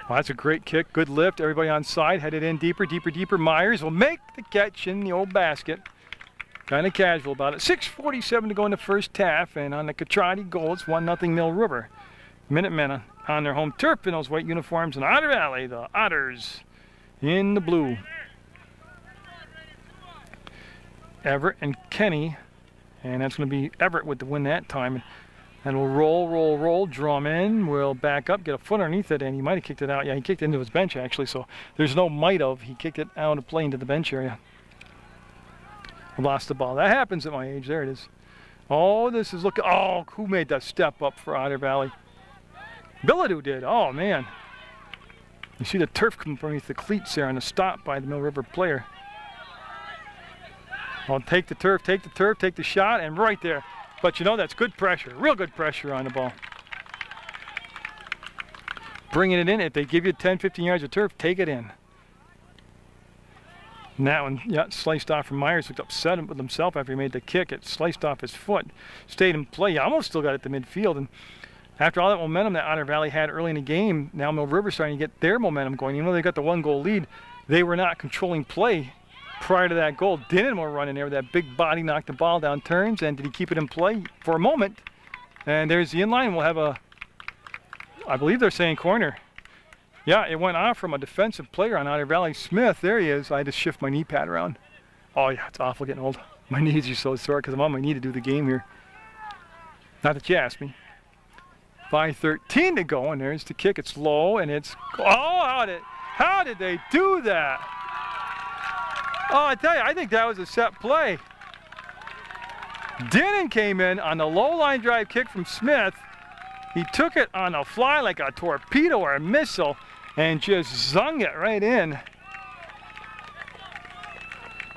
Well, that's a great kick. Good lift. Everybody on side. Headed in deeper, deeper, deeper. Myers will make the catch in the old basket. Kind of casual about it. 6:47 to go in the first half, and on the Catrati goal, it's 1-0 Mill River. Minutemen on their home turf in those white uniforms, and Otter Valley, the Otters, in the blue. Everett and Kenny, and that's going to be Everett with the win that time. And we'll roll, drum in, we'll back up, get a foot underneath it, and he might have kicked it out. Yeah, he kicked it into his bench, actually, so there's no might of. He kicked it out of play into the bench area. Lost the ball. That happens at my age. There it is. Oh, this is looking, oh, who made that step up for Otter Valley? Billadu did, oh man. You see the turf come from underneath the cleats there on the stop by the Mill River player. I'll take the turf, take the shot, and right there. But you know, that's good pressure, real good pressure on the ball. Bringing it in, if they give you 10, 15 yards of turf, take it in. And that one, yeah, sliced off from Myers, looked upset with himself after he made the kick. It sliced off his foot, stayed in play. He almost still got it to midfield. And after all that momentum that Otter Valley had early in the game, now Mill River starting to get their momentum going. Even though they got the 1-goal lead, they were not controlling play prior to that goal. Dinnan will run in there with that big body, knocked the ball down turns, and did he keep it in play for a moment? And there's the inline. We'll have a, I believe they're saying corner. Yeah, it went off from a defensive player on Otter Valley. Smith, there he is. I had to shift my knee pad around. Oh yeah, it's awful getting old. My knees are so sore because I'm on my knee to do the game here. Not that you asked me. 5:13 to go, and there's the kick. It's low, and it's, oh, how did they do that? Oh, I tell you, I think that was a set play. Dinnan came in on the low line drive kick from Smith. He took it on a fly like a torpedo or a missile and just zung it right in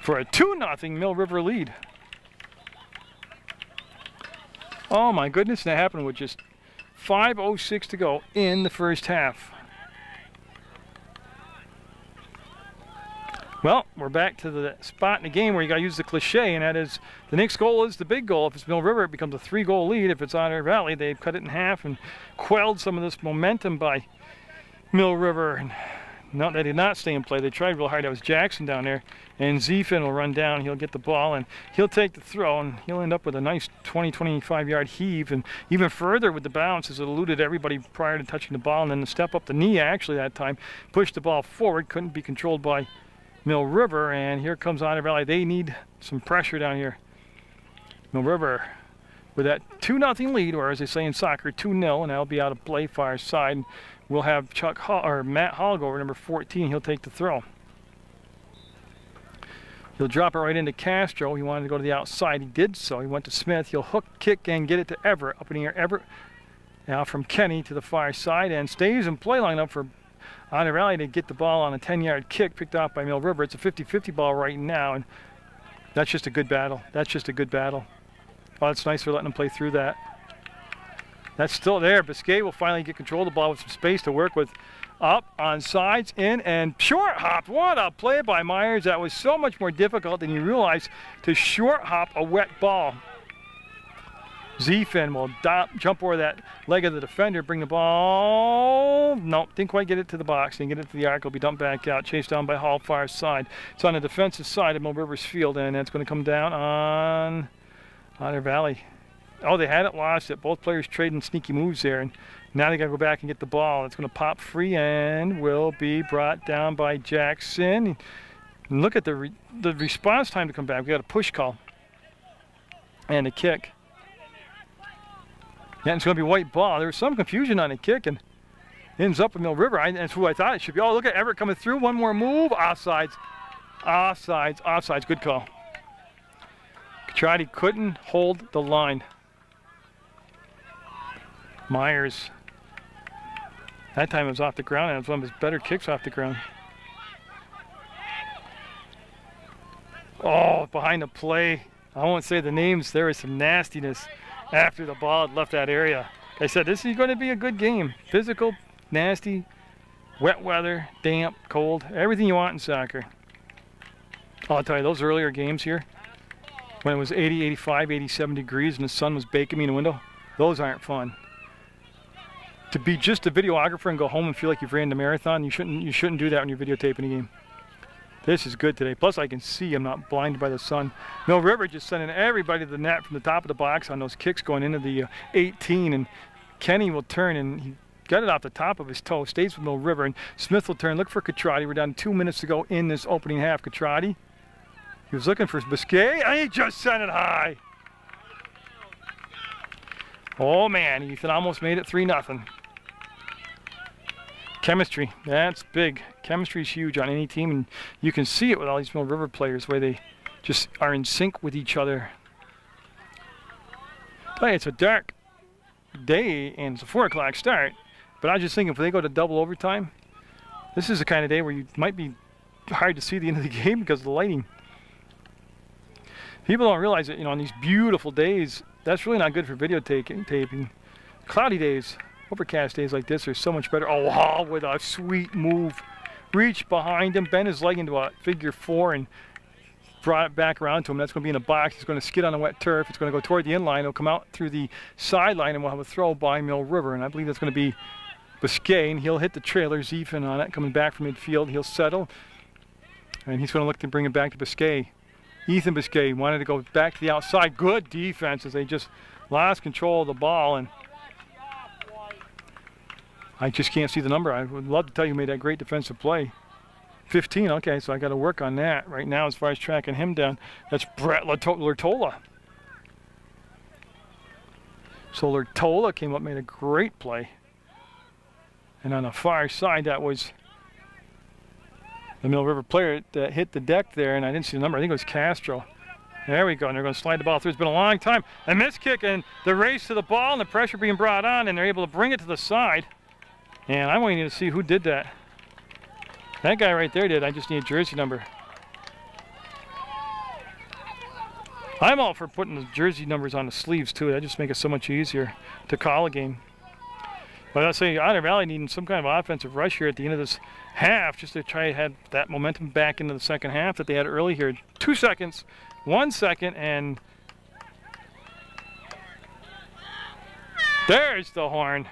for a 2-0 Mill River lead. Oh my goodness, that happened with just 5:06 to go in the first half. Well, we're back to the spot in the game where you got to use the cliche, and that is the next goal is the big goal. If it's Mill River, it becomes a 3-goal lead. If it's Otter Valley, they've cut it in half and quelled some of this momentum by Mill River. And no, they did not stay in play. They tried real hard. That was Jackson down there, and Zefin will run down. He'll get the ball, and he'll take the throw, and he'll end up with a nice 20, 25-yard heave, and even further with the bounce as it eluded everybody prior to touching the ball, and then the step up the knee actually that time, pushed the ball forward, couldn't be controlled by Mill River, and here comes Otter Valley. They need some pressure down here. Mill River with that 2-0 lead, or as they say in soccer, 2-0, and that'll be out of play far side. And we'll have Matt Hallgover, number 14. He'll take the throw. He'll drop it right into Castro. He wanted to go to the outside. He did so. He went to Smith. He'll hook, kick, and get it to Everett. Up in the air, Everett. Now from Kenny to the far side, and stays in play long enough for Otter Valley to get the ball on a 10-yard kick picked off by Mill River. It's a 50-50 ball right now, and that's just a good battle. That's just a good battle. Oh, it's nice for letting them play through that. That's still there. Biscay will finally get control of the ball with some space to work with. Up, on sides, in, and short hop. What a play by Myers. That was so much more difficult than you realize to short hop a wet ball. Zefin will jump over that leg of the defender, bring the ball. No, didn't quite get it to the box. Didn't get it to the arc. It'll be dumped back out. Chased down by Hall far side. It's on the defensive side of Mill River's field, and it's going to come down on Otter Valley. Oh, they had it, lost it. Both players trading sneaky moves there, and now they got to go back and get the ball. It's going to pop free and will be brought down by Jackson. And look at the response time to come back. We got a push call and a kick. Yeah, it's going to be white ball. There was some confusion on the kick, and ends up with Mill River. That's who I thought it should be. Oh, look at Everett coming through. One more move. Offsides. Offsides. Offsides. Good call. Catrati couldn't hold the line. Myers. That time it was off the ground, and it was one of his better kicks off the ground. Oh, behind the play. I won't say the names. There was some nastiness after the ball had left that area. I said, this is going to be a good game. Physical, nasty, wet weather, damp, cold, everything you want in soccer. I'll tell you, those earlier games here, when it was 80, 85, 87 degrees and the sun was baking me in the window, those aren't fun. To be just a videographer and go home and feel like you've ran the marathon, you shouldn't do that when you're videotaping a game. This is good today. Plus, I can see I'm not blinded by the sun. Mill River just sending everybody to the net from the top of the box on those kicks going into the 18. And Kenny will turn, and he got it off the top of his toe. Stays with Mill River. And Smith will turn. Look for Catrati. We're down 2 minutes to go in this opening half. Catrati. He was looking for Biscay, and he just sent it high. Oh, man. Ethan almost made it 3-0. Chemistry, that's big. Chemistry is huge on any team, and you can see it with all these Mill River players, where they just are in sync with each other. Hey, it's a dark day and it's a 4 o'clock start, but I was just thinking if they go to double overtime, this is the kind of day where you might be hard to see the end of the game because of the lighting. People don't realize that, you know, on these beautiful days, that's really not good for videotaping. Cloudy days, overcast days like this are so much better. Oh, wow, with a sweet move. Reach behind him, bent his leg into a figure 4 and brought it back around to him. That's going to be in a box. He's going to skid on the wet turf. It's going to go toward the end line. It'll come out through the sideline and we'll have a throw by Mill River. And I believe that's going to be Biscay, and he'll hit the trailer, Zephin on it, coming back from midfield. He'll settle, and he's going to look to bring it back to Biscay. Ethan Biscay wanted to go back to the outside. Good defense as they just lost control of the ball, and I just can't see the number. I would love to tell you who made that great defensive play. 15, okay, so I got to work on that right now as far as tracking him down. That's Brett Lertola. So Lertola came up, made a great play. And on the far side, that was the Mill River player that hit the deck there, and I didn't see the number. I think it was Castro. There we go, and they're going to slide the ball through. It's been a long time. A miss kick and the race to the ball and the pressure being brought on, and they're able to bring it to the side. And I'm waiting to see who did that. That guy right there did. I just need a jersey number. I'm all for putting the jersey numbers on the sleeves, too. That just makes it so much easier to call a game. But I'll say Otter Valley needing some kind of offensive rush here at the end of this half just to try to have that momentum back into the second half that they had early here. 2 seconds, 1 second, and there's the horn.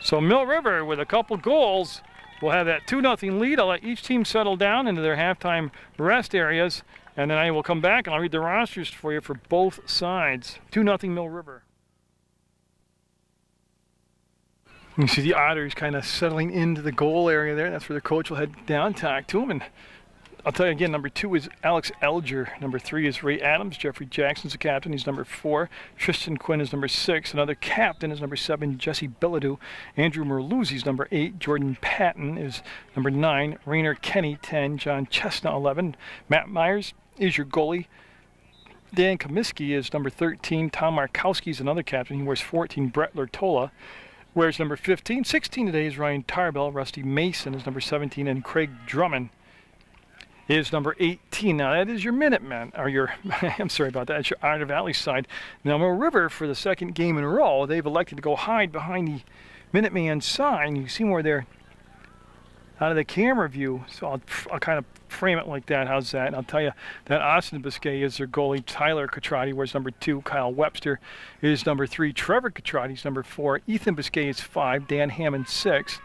So Mill River with a couple goals will have that 2-0 lead. I'll let each team settle down into their halftime rest areas, and then I will come back and I'll read the rosters for you for both sides. 2-0 Mill River. You see the Otters kind of settling into the goal area there. That's where the coach will head down, talk to him. And I'll tell you again, number 2 is Alex Elger. Number 3 is Ray Adams. Jeffrey Jackson's the captain. He's number 4. Tristan Quinn is number 6. Another captain is number 7, Jesse Billadu. Andrew Merluzzi's number 8. Jordan Patton is number 9. Rainer Kenny, 10. John Chestnut, 11. Matt Myers is your goalie. Dan Comiskey is number 13. Tom Markowski is another captain. He wears 14. Brett Lertola wears number 15. 16 today is Ryan Tarbell. Rusty Mason is number 17. And Craig Drummond is number 18. Now that is your Minutemen, or your, I'm sorry about that, it's your Otter Valley side. Now Mill River, for the second game in a row, they've elected to go hide behind the Minuteman sign. You see where they're out of the camera view, so I'll kind of frame it like that. How's that? And I'll tell you that Austin Biscay is their goalie. Tyler Catrati wears number 2. Kyle Webster is number 3. Trevor Catrati is number 4. Ethan Biscay is 5. Dan Hammond, 6.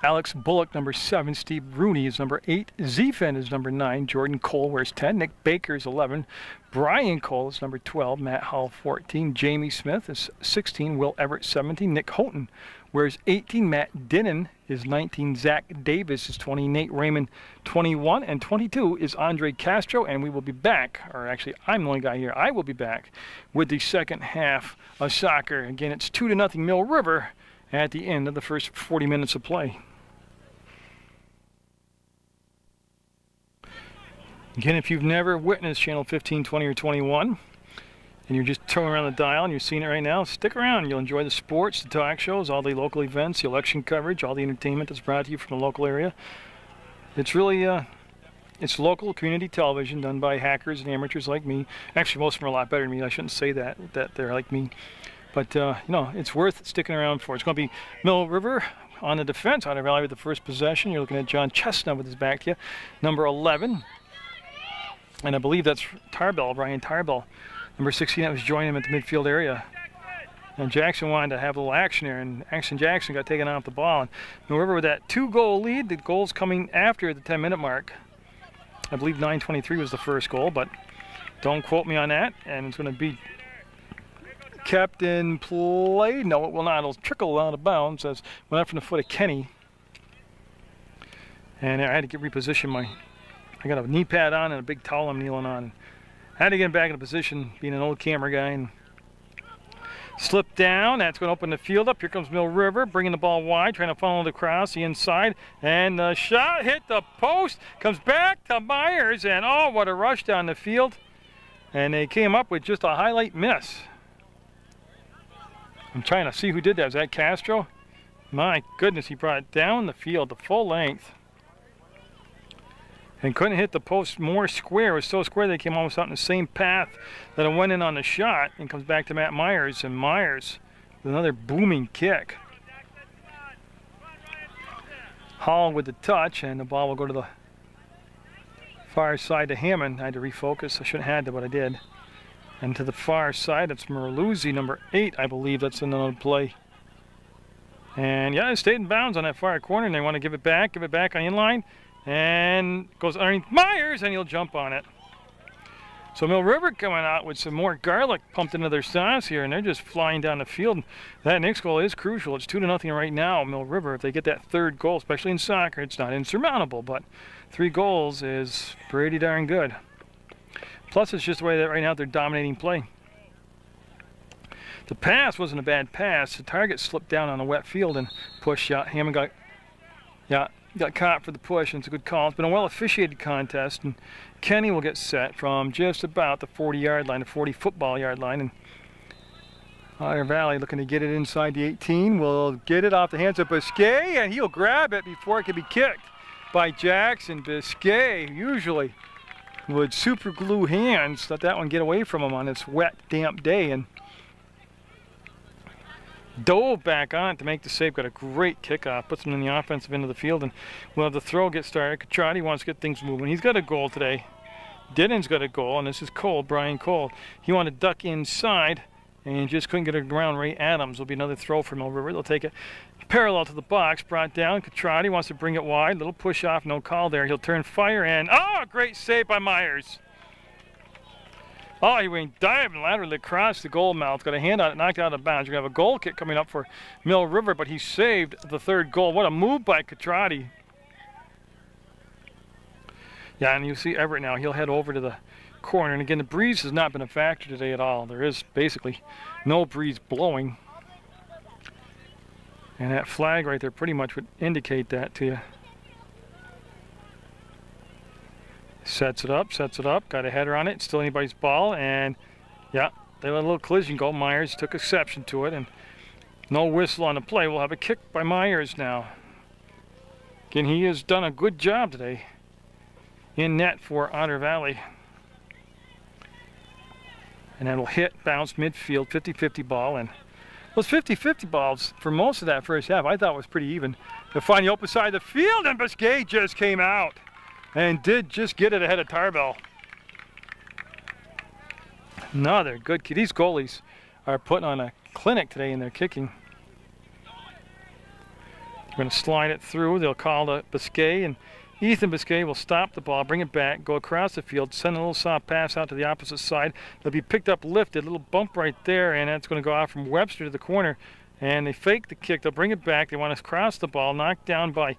Alex Bullock, number 7. Steve Rooney is number 8. Zephin is number 9. Jordan Cole wears 10. Nick Baker is 11. Brian Cole is number 12. Matt Hall, 14. Jamie Smith is 16. Will Everett, 17. Nick Houghton wears 18. Matt Dinnan is 19. Zach Davis is 20. Nate Raymond, 21. And 22 is Andre Castro. And we will be back, or actually I'm the only guy here. I will be back with the second half of soccer. Again, it's 2-0 Mill River at the end of the first 40 minutes of play. Again, if you've never witnessed channel 15, 20, or 21, and you're just turning around the dial and you're seeing it right now, stick around. You'll enjoy the sports, the talk shows, all the local events, the election coverage, all the entertainment that's brought to you from the local area. It's really, it's local community television done by hackers and amateurs like me. Actually, most of them are a lot better than me. I shouldn't say that they're like me. But, you know, it's worth sticking around for. It's going to be Mill River on the defense. Otter Valley with the first possession. You're looking at John Chestnut with his back to you. Number 11. And I believe that's Tarbell, Ryan Tarbell. Number 16, that was joining him at the midfield area. And Jackson wanted to have a little action here, and Jackson got taken off the ball. And Mill River with that 2-goal lead. The goal's coming after the 10-minute mark. I believe 9:23 was the first goal, but don't quote me on that. And it's going to be kept in play. No, it will not. It'll trickle out of bounds as went up from the foot of Kenny. And I had to reposition I got a knee pad on and a big towel I'm kneeling on. I had to get back in a position, being an old camera guy, and slip down. That's going to open the field up. Here comes Mill River, bringing the ball wide, trying to funnel it across the inside. And the shot hit the post, comes back to Myers, and oh, what a rush down the field. and they came up with just a highlight miss. I'm trying to see who did that. Was that Castro? My goodness, he brought it down the field the full length and couldn't hit the post more square. It was so square they came almost out in the same path that it went in on the shot, and comes back to Matt Myers, and Myers with another booming kick. Hall with the touch, and the ball will go to the far side to Hammond. I had to refocus. I shouldn't have had to, but I did. And to the far side, it's Merluzzi, number 8, I believe. That's another play. And yeah, it stayed in bounds on that far corner, and they want to give it back on the inline. And goes underneath Myers, and he'll jump on it. So Mill River coming out with some more garlic pumped into their sauce here, and they're just flying down the field. That next goal is crucial. It's 2-0 right now, Mill River. If they get that third goal, especially in soccer, it's not insurmountable, but 3 goals is pretty darn good. Plus, it's just the way that right now they're dominating play. The pass wasn't a bad pass. The target slipped down on a wet field and push shot. Hammond got caught for the push, and it's a good call. It's been a well-officiated contest, and Kenny will get set from just about the 40-yard line, the 40 football yard line, and Otter Valley looking to get it inside the 18. Will get it off the hands of Biscay, and he'll grab it before it can be kicked by Jackson. Biscay usually would super glue hands, let that one get away from him on this wet, damp day, and dove back on it to make the save. Got a great kickoff, puts him in the offensive end of the field, and we'll have the throw get started. Catrati wants to get things moving. He's got a goal today. Diddon's got a goal, and this is Cole, Brian Cole. He wanted to duck inside and just couldn't get it around Ray Adams. Will be another throw from Mill River. They'll take it parallel to the box, brought down. Catrati wants to bring it wide. Little push off, no call there. He'll turn fire, and great save by Myers. He went diving laterally across the goal mouth. Got a hand on it, knocked out of bounds. You're going to have a goal kick coming up for Mill River, but he saved the third goal. What a move by Catrati. Yeah, and you see Everett now. He'll head over to the corner. And again, the breeze has not been a factor today at all. There is basically no breeze blowing. And that flag right there pretty much would indicate that to you. Sets it up, got a header on it. It's still anybody's ball, and yeah, they let a little collision go. Myers took exception to it, and no whistle on the play. We'll have a kick by Myers now. Again, he has done a good job today in net for Otter Valley. And that'll hit, bounce midfield, 50-50 ball, and those 50-50 balls for most of that first half I thought was pretty even. To find the open side of the field, and Biscay just came out and did just get it ahead of Tarbell. Another good kid. These goalies are putting on a clinic today in their kicking. They're going to slide it through. They'll call to Biscay, and Ethan Biscay will stop the ball, bring it back, go across the field, send a little soft pass out to the opposite side. They'll be picked up, lifted, a little bump right there, and that's going to go out from Webster to the corner. And they fake the kick. They'll bring it back. They want to cross the ball, knocked down by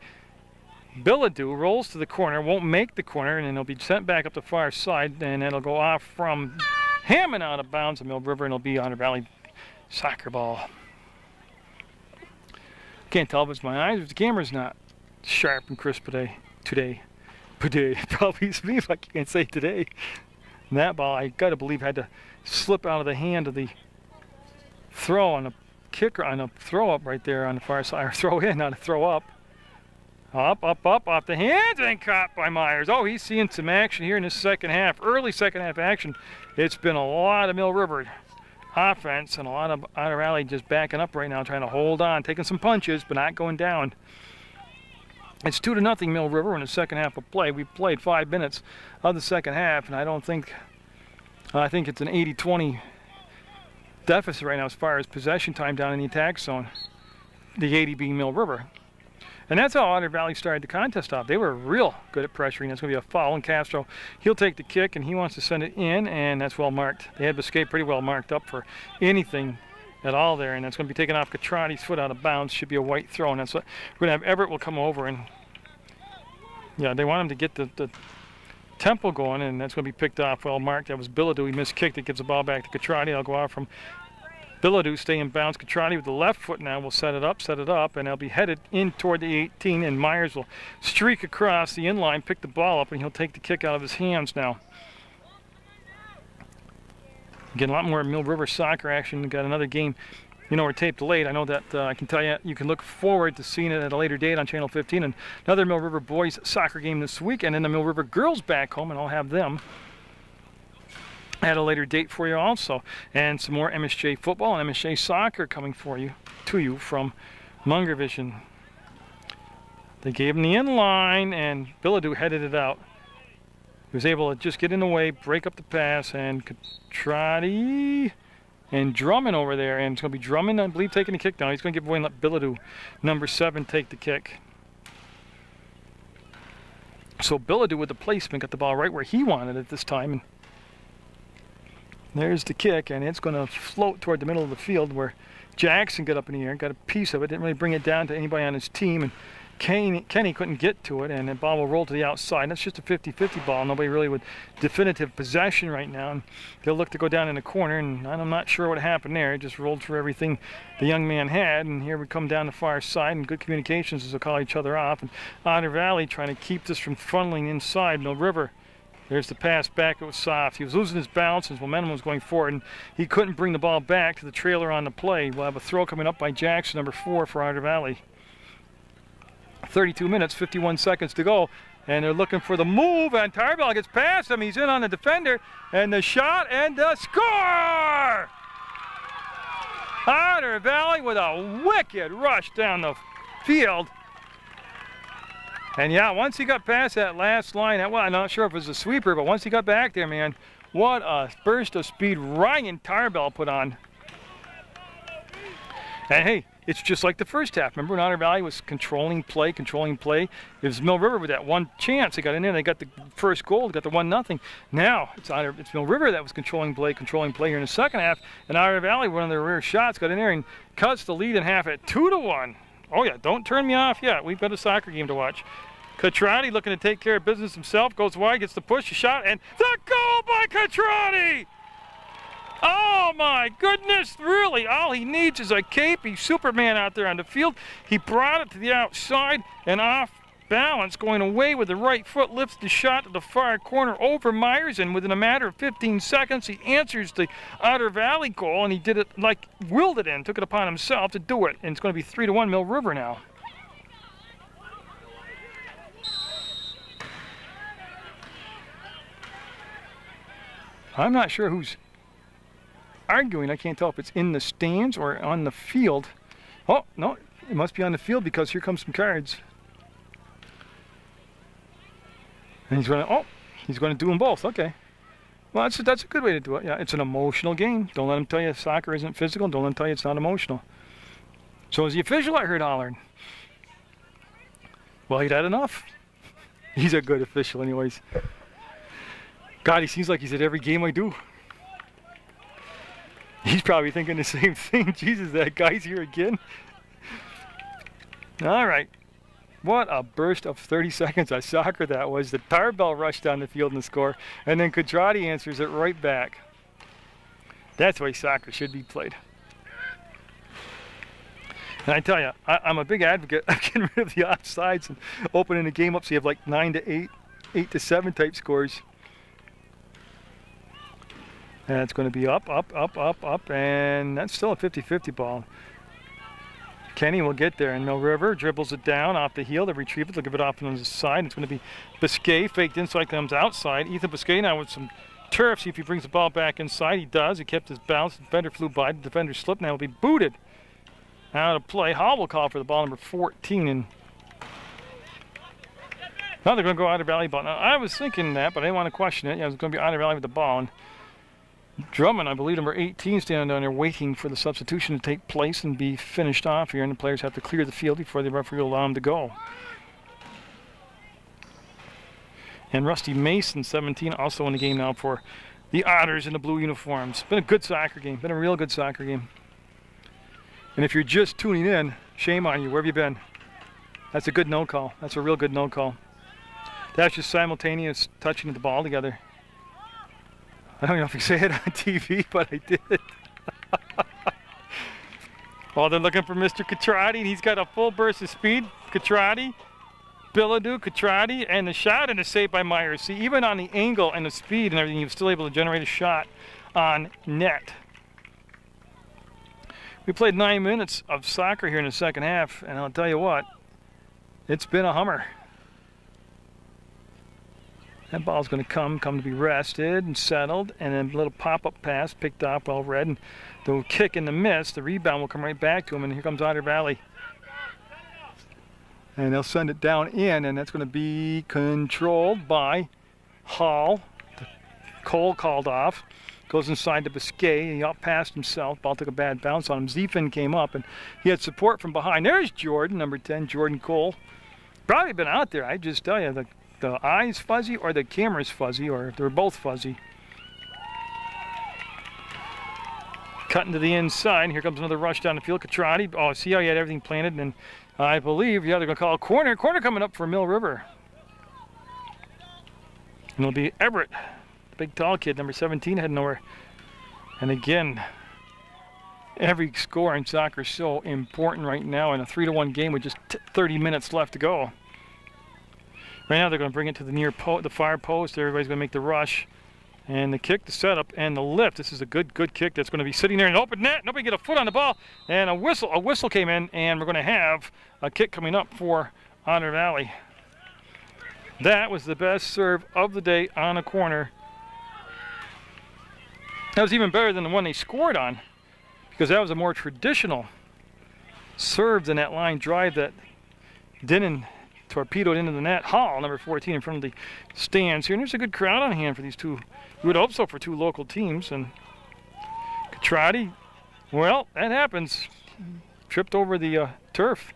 Billadou, rolls to the corner, won't make the corner, and then it'll be sent back up the far side, and it'll go off from Hammond out of bounds at Mill River, and it'll be Otter Valley soccer ball. Can't tell if it's my eyes, but the camera's not sharp and crisp today. Probably it's me if I can't say today. And that ball, I gotta believe, had to slip out of the hand of the throw on a kicker, on a throw up right there on the far side, or throw in, not a throw up. Up, off the hands, and caught by Myers. He's seeing some action here in this second half. Early second half action. It's been a lot of Mill River offense and a lot of Otter Valley just backing up right now, trying to hold on, taking some punches, but not going down. It's 2-0 Mill River in the second half of play. We played 5 minutes of the second half, and I think it's an 80-20 deficit right now as far as possession time down in the attack zone. The 80 being Mill River. And that's how Otter Valley started the contest off. They were real good at pressuring. That's going to be a foul, and Castro, he'll take the kick, and he wants to send it in, and that's well marked. They had Biscay pretty well marked up for anything at all there, and that's going to be taken off Catrati's foot out of bounds. Should be a white throw, and that's what we're going to have. Everett will come over, and yeah, they want him to get the tempo going, and that's going to be picked off, well marked. That was Billadou. He miskicked it, gets the ball back to Catrati. I'll go out from Billadou, stay in bounds. Catrati with the left foot now will set it up, and they'll be headed in toward the 18, and Myers will streak across the inline, pick the ball up, and he'll take the kick out of his hands now. Getting a lot more Mill River soccer action. Got another game, you know, we're taped late. I know that I can tell you, you can look forward to seeing it at a later date on Channel 15. And another Mill River boys soccer game this week, and then the Mill River girls back home, and I'll have them at a later date for you also. And some more MSJ football and MSJ soccer coming to you from Munger Vision. They gave him the inline, and Billadu headed it out. He was able to just get in the way, break up the pass, and Catrati and Drummond over there. And it's going to be Drummond, I believe, taking the kick down. He's going to give away and let Billadu, number 7, take the kick. So Billadu with the placement got the ball right where he wanted it this time. And there's the kick, and it's going to float toward the middle of the field where Jackson got up in the air, got a piece of it, didn't really bring it down to anybody on his team. And Kenny couldn't get to it, and the ball will roll to the outside. That's just a 50-50 ball. Nobody really with definitive possession right now. And they'll look to go down in the corner, and I'm not sure what happened there. It just rolled through everything the young man had, and here we come down the far side, and good communications as they'll call each other off. And Otter Valley trying to keep this from funneling inside Mill River. There's the pass back. It was soft. He was losing his balance. His momentum was going forward, and he couldn't bring the ball back to the trailer on the play. We'll have a throw coming up by Jackson, number 4, for Otter Valley. 32 minutes, 51 seconds to go, and they're looking for the move, and Tarbell gets past him. He's in on the defender, and the shot, and the score! Otter Valley with a wicked rush down the field. And yeah, once he got past that last line, well, I'm not sure if it was a sweeper, but once he got back there, man, what a burst of speed Ryan Tarbell put on. And hey, it's just like the first half. Remember when Otter Valley was controlling play? It was Mill River with that one chance. They got in there, they got the first goal, they got the 1-0. Now it's Mill River that was controlling play here in the second half. And Otter Valley, one of their rare shots, got in there and cuts the lead in half at 2-1. Oh yeah, don't turn me off yet. We've got a soccer game to watch. Catrati looking to take care of business himself, goes wide, gets the push, a shot, and the goal by Catrati! Oh my goodness, really, all he needs is a cape. He's Superman out there on the field. He brought it to the outside and off balance, going away with the right foot, lifts the shot to the far corner over Myers, and within a matter of 15 seconds, he answers the Otter Valley goal, and he did it like, willed it in, took it upon himself to do it, and it's going to be 3-1 Mill River now. I'm not sure who's arguing. I can't tell if it's in the stands or on the field. Oh, no, it must be on the field because here comes some cards. And he's going to do them both. Okay. Well, that's a good way to do it. Yeah, it's an emotional game. Don't let him tell you soccer isn't physical. Don't let him tell you it's not emotional. So is the official, I heard, hollering. Well, he'd had enough. He's a good official anyways. God, he seems like he's at every game I do. He's probably thinking the same thing. Jesus, that guy's here again. All right. What a burst of 30 seconds of soccer that was. The Tarbell rushed down the field and score, and then Catrati answers it right back. That's the way soccer should be played. And I tell you, I'm a big advocate of getting rid of the offsides and opening the game up so you have like 9-8, 8-7 type scores. And it's going to be up, and that's still a 50-50 ball. Kenny will get there, and Mill River dribbles it down off the heel. They retrieve it, they'll give it off on the side. It's going to be Biscay, faked inside, comes outside. Ethan Biscay now with some turf, see if he brings the ball back inside. He does, he kept his balance. The defender flew by, the defender slipped, now will be booted out of play. Hall will call for the ball, number 14, and now they're going to go Otter Valley ball. Now, I was thinking that, but I didn't want to question it. Yeah, it was going to be Otter Valley with the ball. And Drummond, I believe, number 18, standing down there waiting for the substitution to take place and be finished off here, and the players have to clear the field before the referee will allow them to go. And Rusty Mason, 17, also in the game now for the Otters in the blue uniforms. Been a good soccer game. Been a real good soccer game. And if you're just tuning in, shame on you. Where have you been? That's a good no call. That's a real good no call. That's just simultaneous touching of the ball together. I don't know if you say it on TV, but I did. Well, they're looking for Mr. Catrati, and he's got a full burst of speed. Catrati, Billadu, Catrati, and the shot and the save by Myers. See, even on the angle and the speed and everything, he was still able to generate a shot on net. We played 9 minutes of soccer here in the second half, and I'll tell you what, it's been a hummer. That ball's going to come to be rested and settled, and then a little pop-up pass picked up, well read, and the kick in the miss, the rebound will come right back to him, and here comes Otter Valley. And they'll send it down in, and that's going to be controlled by Hall. Cole called off. Goes inside to Biscay. He outpassed himself. Ball took a bad bounce on him. Zephin came up, and he had support from behind. There's Jordan, number 10, Jordan Cole. Probably been out there. I just tell you, the eye's fuzzy or the camera's fuzzy, or they're both fuzzy. Cutting to the inside. Here comes another rush down the field. Catrati. Oh, see how he had everything planted, and I believe, yeah, they're going to call a corner. Corner coming up for Mill River. And it'll be Everett, the big tall kid, number 17, heading over. And again, every score in soccer is so important right now in a 3-1 game with just 30 minutes left to go. Right now they're going to bring it to the far post. Everybody's going to make the rush. And the kick, the setup, and the lift. This is a good kick that's going to be sitting there in an open net. Nobody get a foot on the ball. And a whistle came in, and we're going to have a kick coming up for Otter Valley. That was the best serve of the day on a corner. That was even better than the one they scored on, because that was a more traditional serve than that line drive that Denon torpedoed into the net. Hall, number 14, in front of the stands here. And there's a good crowd on hand for these two. You would hope so for two local teams. And Catrati, well, that happens. Tripped over the turf.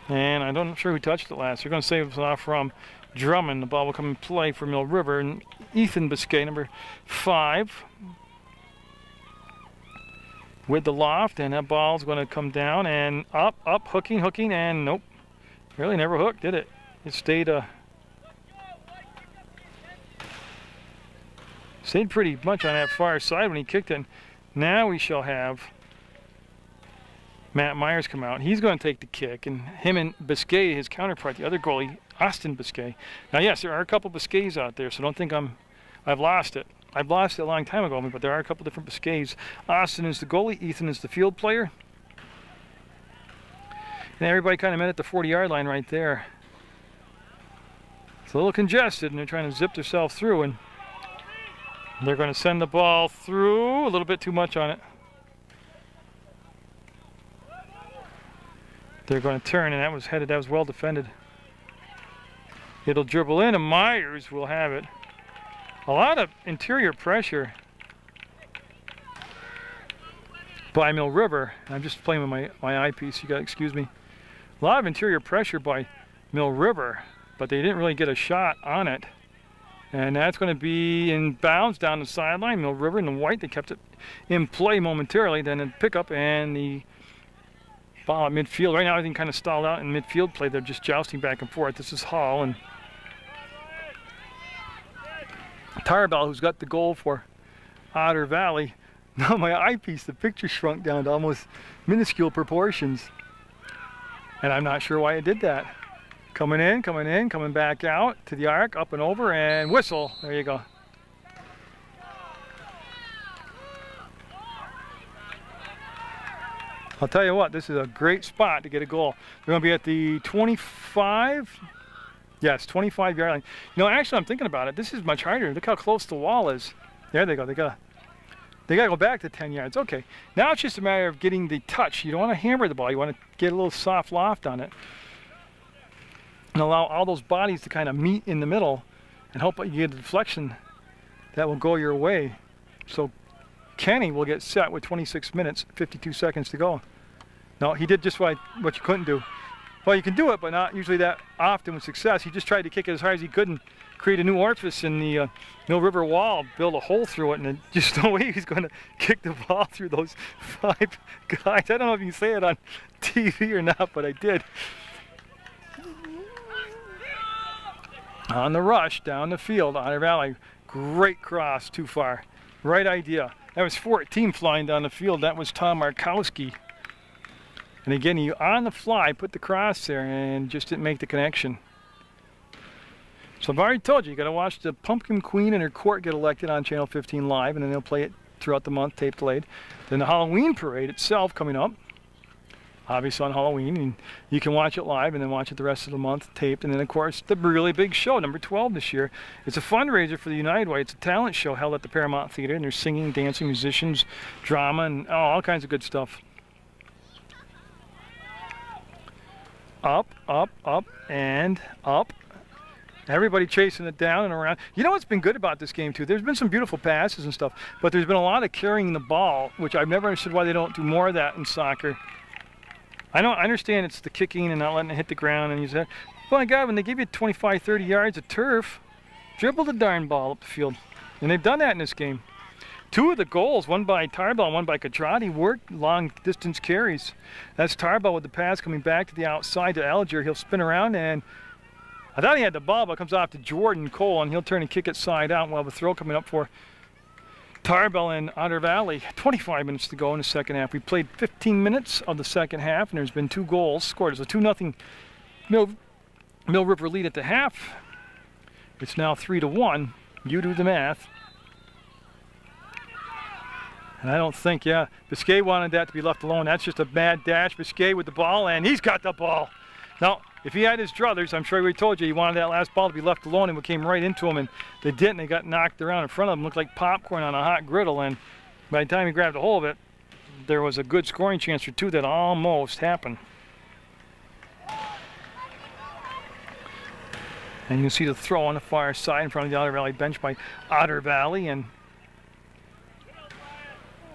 And I'm not sure who touched it last. They're going to save it off from Drummond. The ball will come and play for Mill River. And Ethan Biscay, number 5, with the loft. And that ball's going to come down and up, hooking, and nope. Really never hooked, did it? It stayed pretty much on that far side when he kicked it. Now we shall have Matt Myers come out. He's going to take the kick, and him and Biscay, his counterpart, the other goalie, Austin Biscay. Now, yes, there are a couple Biscays out there, so don't think I've lost it. I've lost it a long time ago, but there are a couple different Biscays. Austin is the goalie. Ethan is the field player. And everybody kind of met at the 40-yard line right there. It's a little congested, and they're trying to zip themselves through, and they're going to send the ball through. A little bit too much on it. They're going to turn, and that was well defended. It'll dribble in, and Myers will have it. A lot of interior pressure by Mill River. I'm just playing with my eyepiece. You got to excuse me. A lot of interior pressure by Mill River, but they didn't really get a shot on it. And that's going to be in bounds down the sideline. Mill River in the white. They kept it in play momentarily. Then a pickup and the ball at midfield. Right now everything kind of stalled out in midfield play. They're just jousting back and forth. This is Hall and Tarbell, who's got the goal for Otter Valley. Now my eyepiece, the picture shrunk down to almost minuscule proportions. And I'm not sure why it did that. Coming in, coming back out to the arc, up and over, and whistle. There you go. I'll tell you what, this is a great spot to get a goal. They're going to be at the 25, yes, 25-yard line. You know, actually, I'm thinking about it. This is much harder. Look how close the wall is. There they go. They got to go back to 10 yards. Okay, now it's just a matter of getting the touch. You don't want to hammer the ball. You want to get a little soft loft on it and allow all those bodies to kind of meet in the middle and hope that you get a deflection that will go your way. So Kenny will get set with 26 minutes, 52 seconds to go. No, he did just what you couldn't do. Well, you can do it, but not usually that often with success. He just tried to kick it as hard as he could and create a new orifice in the Mill River wall, build a hole through it, and just no way he's going to kick the ball through those 5 guys. I don't know if you can say it on TV or not, but I did. On the rush down the field, Otter Valley, great cross, too far. Right idea. That was 14 flying down the field. That was Tom Markowski. And again, he on the fly put the cross there and just didn't make the connection. So I've already told you, you got to watch the Pumpkin Queen and her court get elected on Channel 15 live, and then they'll play it throughout the month, tape delayed. Then the Halloween parade itself coming up, obviously on Halloween, and you can watch it live and then watch it the rest of the month taped. And then of course the really big show, number 12 this year. It's a fundraiser for the United Way. It's a talent show held at the Paramount Theater, and there's singing, dancing, musicians, drama, and all kinds of good stuff. Up, up, up, and up. Everybody chasing it down and around. You know what's been good about this game too? There's been some beautiful passes and stuff, but there's been a lot of carrying the ball, which I've never understood why they don't do more of that in soccer. I understand it's the kicking and not letting it hit the ground and use that. But my God, when they give you 25, 30 yards of turf, dribble the darn ball up the field. And they've done that in this game. 2 of the goals, one by Tarbell and one by Katrati, worked long distance carries. That's Tarbell with the pass coming back to the outside to Algier. He'll spin around, and I thought he had the ball, but it comes off to Jordan Cole, and he'll turn and kick it side out. We'll have a throw coming up for Tarbell in Otter Valley. 25 minutes to go in the second half. We played 15 minutes of the second half, and there's been 2 goals scored. There's a 2-0 Mill River lead at the half. It's now 3-1. You do the math. And I don't think, yeah, Biscay wanted that to be left alone. That's just a bad dash. Biscay with the ball, and he's got the ball. Now, if he had his druthers, I'm sure he told you he wanted that last ball to be left alone, and we came right into him, and they didn't. They got knocked around in front of him. Looked like popcorn on a hot griddle, and by the time he grabbed a hold of it, there was a good scoring chance for 2 that almost happened. And you can see the throw on the far side in front of the Otter Valley bench by Otter Valley, and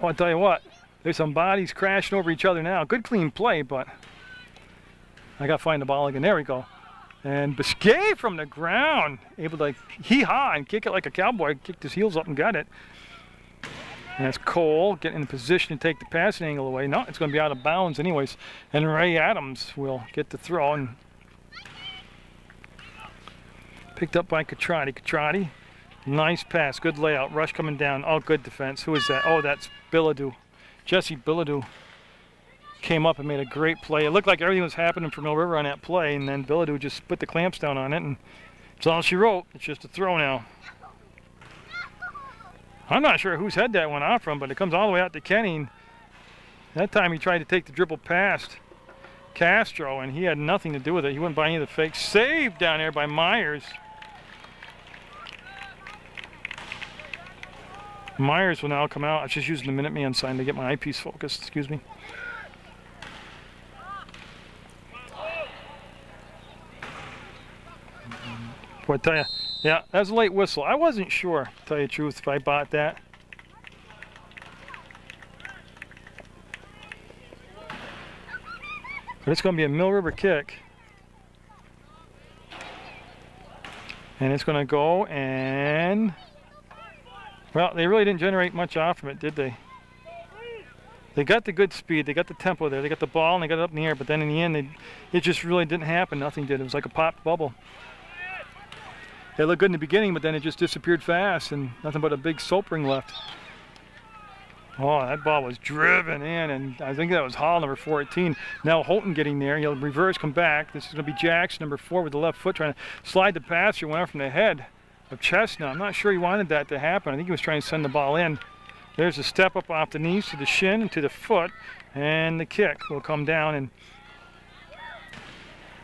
well, I'll tell you what, there's some bodies crashing over each other now. Good clean play, but I got to find the ball again. There we go. And Biscay from the ground, able to hee-haw and kick it like a cowboy. Kicked his heels up and got it. And that's Cole getting in position to take the passing angle away. No, it's going to be out of bounds anyways. And Ray Adams will get the throw. And picked up by Katrati. Katrati, nice pass, good layout. Rush coming down. Oh, good defense. Who is that? Oh, that's Bilodeau. Jesse Bilodeau came up and made a great play. It looked like everything was happening for Mill River on that play, and then Bilodeau just put the clamps down on it, and that's all she wrote. It's just a throw now. I'm not sure whose head that went off from, but it comes all the way out to Kenny. And that time he tried to take the dribble past Castro, and he had nothing to do with it. He wouldn't buy any of the fakes. Saved down there by Myers. Myers will now come out. I was just using the Minuteman sign to get my eyepiece focused. Excuse me. Boy, I tell you, yeah, that was a late whistle. I wasn't sure, to tell you the truth, if I bought that. But it's going to be a Mill River kick. And it's going to go and... well, they really didn't generate much off from it, did they? They got the good speed, they got the tempo there, they got the ball and they got it up in the air, but then in the end, it just really didn't happen. Nothing did. It was like a popped bubble. It looked good in the beginning, but then it just disappeared fast and nothing but a big soap ring left. Oh, that ball was driven in, and I think that was Hall, number 14. Now Holton getting there. He'll reverse, come back. This is going to be Jackson, number 4, with the left foot, trying to slide the pass. He went out from the head of Chestnut. I'm not sure he wanted that to happen. I think he was trying to send the ball in. There's a step up off the knees to the shin, to the foot, and the kick will come down,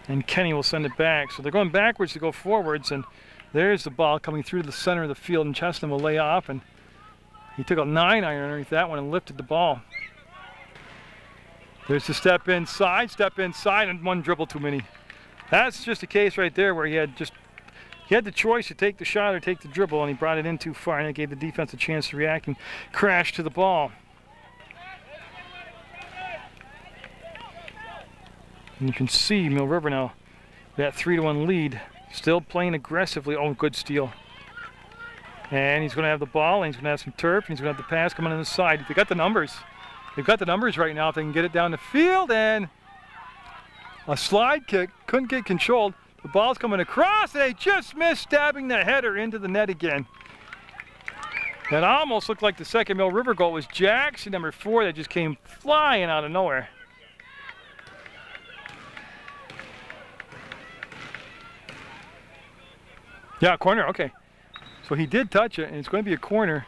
and Kenny will send it back. So they're going backwards to go forwards, and there's the ball coming through the center of the field, and Chestnut will lay off, and he took a 9-iron underneath that one and lifted the ball. There's the step inside, and one dribble too many. That's just a case right there where he had the choice to take the shot or take the dribble, and he brought it in too far, and it gave the defense a chance to react and crash to the ball. And you can see Mill River now, that 3-1 lead, still playing aggressively. Oh, good steal. And he's going to have the ball, and he's going to have some turf, and he's going to have the pass coming on the side. They got the numbers. They've got the numbers right now if they can get it down the field, and a slide kick, couldn't get controlled. The ball's coming across, and they just missed stabbing the header into the net again. That almost looked like the second Mill River goal. It was Jackson, number 4, that just came flying out of nowhere. Yeah, corner, okay. So he did touch it, and it's going to be a corner.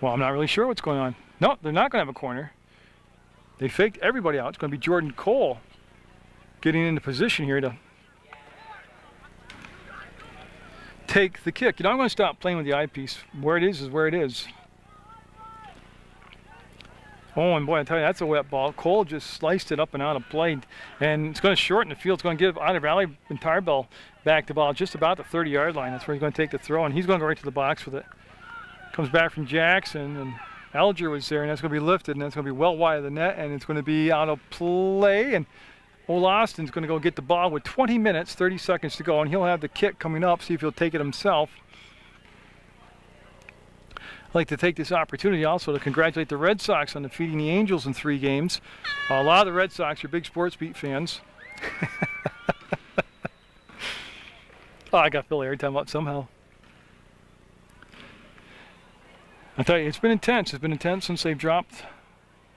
Well, I'm not really sure what's going on. No, they're not going to have a corner. They faked everybody out. It's going to be Jordan Cole getting into position here to take the kick. You know, I'm going to stop playing with the eyepiece. Where it is where it is. Oh, and boy, I tell you, that's a wet ball. Cole just sliced it up and out of play, and it's going to shorten the field. It's going to give Otter Valley and Tarbell back the ball just about the 30-yard line. That's where he's going to take the throw, and he's going to go right to the box with it. Comes back from Jackson, and Alger was there, and that's going to be lifted, and that's going to be well wide of the net, and it's going to be out of play, and Old Austin's going to go get the ball with 20 minutes, 30 seconds to go, and he'll have the kick coming up, see if he'll take it himself. I'd like to take this opportunity also to congratulate the Red Sox on defeating the Angels in 3 games. A lot of the Red Sox are big Sports Beat fans. Oh, I got Phil every time up somehow. I tell you, it's been intense. It's been intense since they've dropped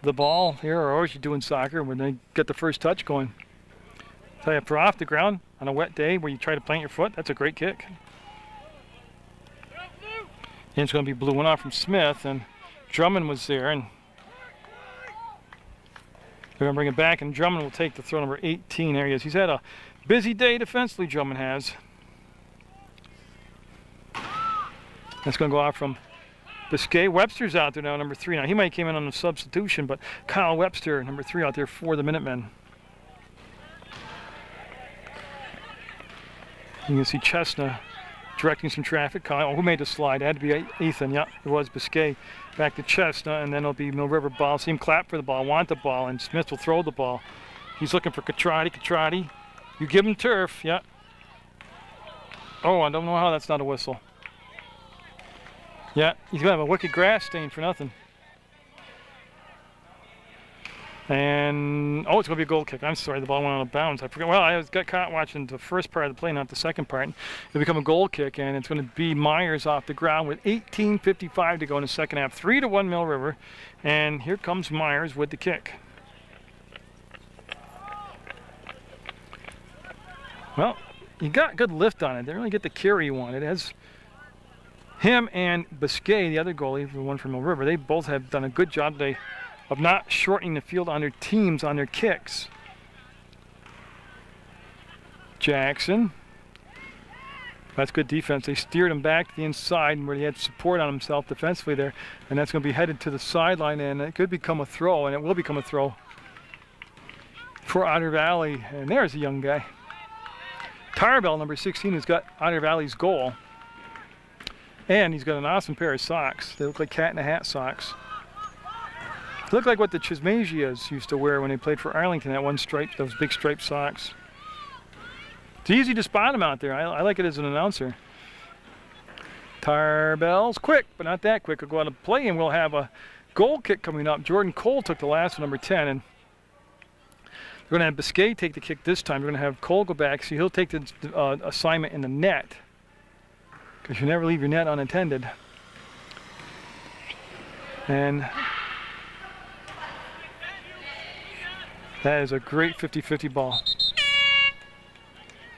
the ball here, or always you do in soccer when they get the first touch going. I tell you, for off the ground on a wet day where you try to plant your foot, that's a great kick. And it's going to be blue one off from Smith, and Drummond was there, and they're going to bring it back, and Drummond will take the throw, number 18. There he is. He's had a busy day defensively, Drummond has. That's going to go off from Biscay. Webster's out there now, number 3. Now, he might have came in on a substitution, but Kyle Webster, number 3, out there for the Minutemen. You can see Chestnut directing some traffic. Kyle, who made the slide? It had to be Ethan. Yeah, it was Biscay. Back to Chestnut, and then it'll be Mill River ball. See him clap for the ball, want the ball, and Smith will throw the ball. He's looking for Catrati. You give him turf. Yeah. Oh, I don't know how that's not a whistle. Yeah, he's going to have a wicked grass stain for nothing. And, oh, it's going to be a goal kick. I'm sorry, the ball went out of bounds. I forgot. Well, I got caught watching the first part of the play, not the second part. It'll become a goal kick, and it's going to be Myers off the ground with 18:55 to go in the second half. 3-1 Mill River. And here comes Myers with the kick. Well, he got good lift on it. Didn't really get the carry he wanted. It has him and Biscay, the other goalie, the one from Mill River, they both have done a good job today of not shortening the field on their teams, on their kicks. Jackson. That's good defense. They steered him back to the inside where he had support on himself defensively there, and that's going to be headed to the sideline, and it could become a throw, and it will become a throw for Otter Valley. And there's a young guy. Tarbell, number 16, has got Otter Valley's goal. And he's got an awesome pair of socks. They look like cat in a hat socks. They look like what the Chismasias used to wear when they played for Arlington, that one stripe, those big striped socks. It's easy to spot them out there. I like it as an announcer. Tarbell's quick, but not that quick. We'll go out of play, and we'll have a goal kick coming up. Jordan Cole took the last one, number 10, and they're going to have Biscay take the kick this time. We're going to have Cole go back, so he'll take the assignment in the net, because you never leave your net unattended. And that is a great 50-50 ball.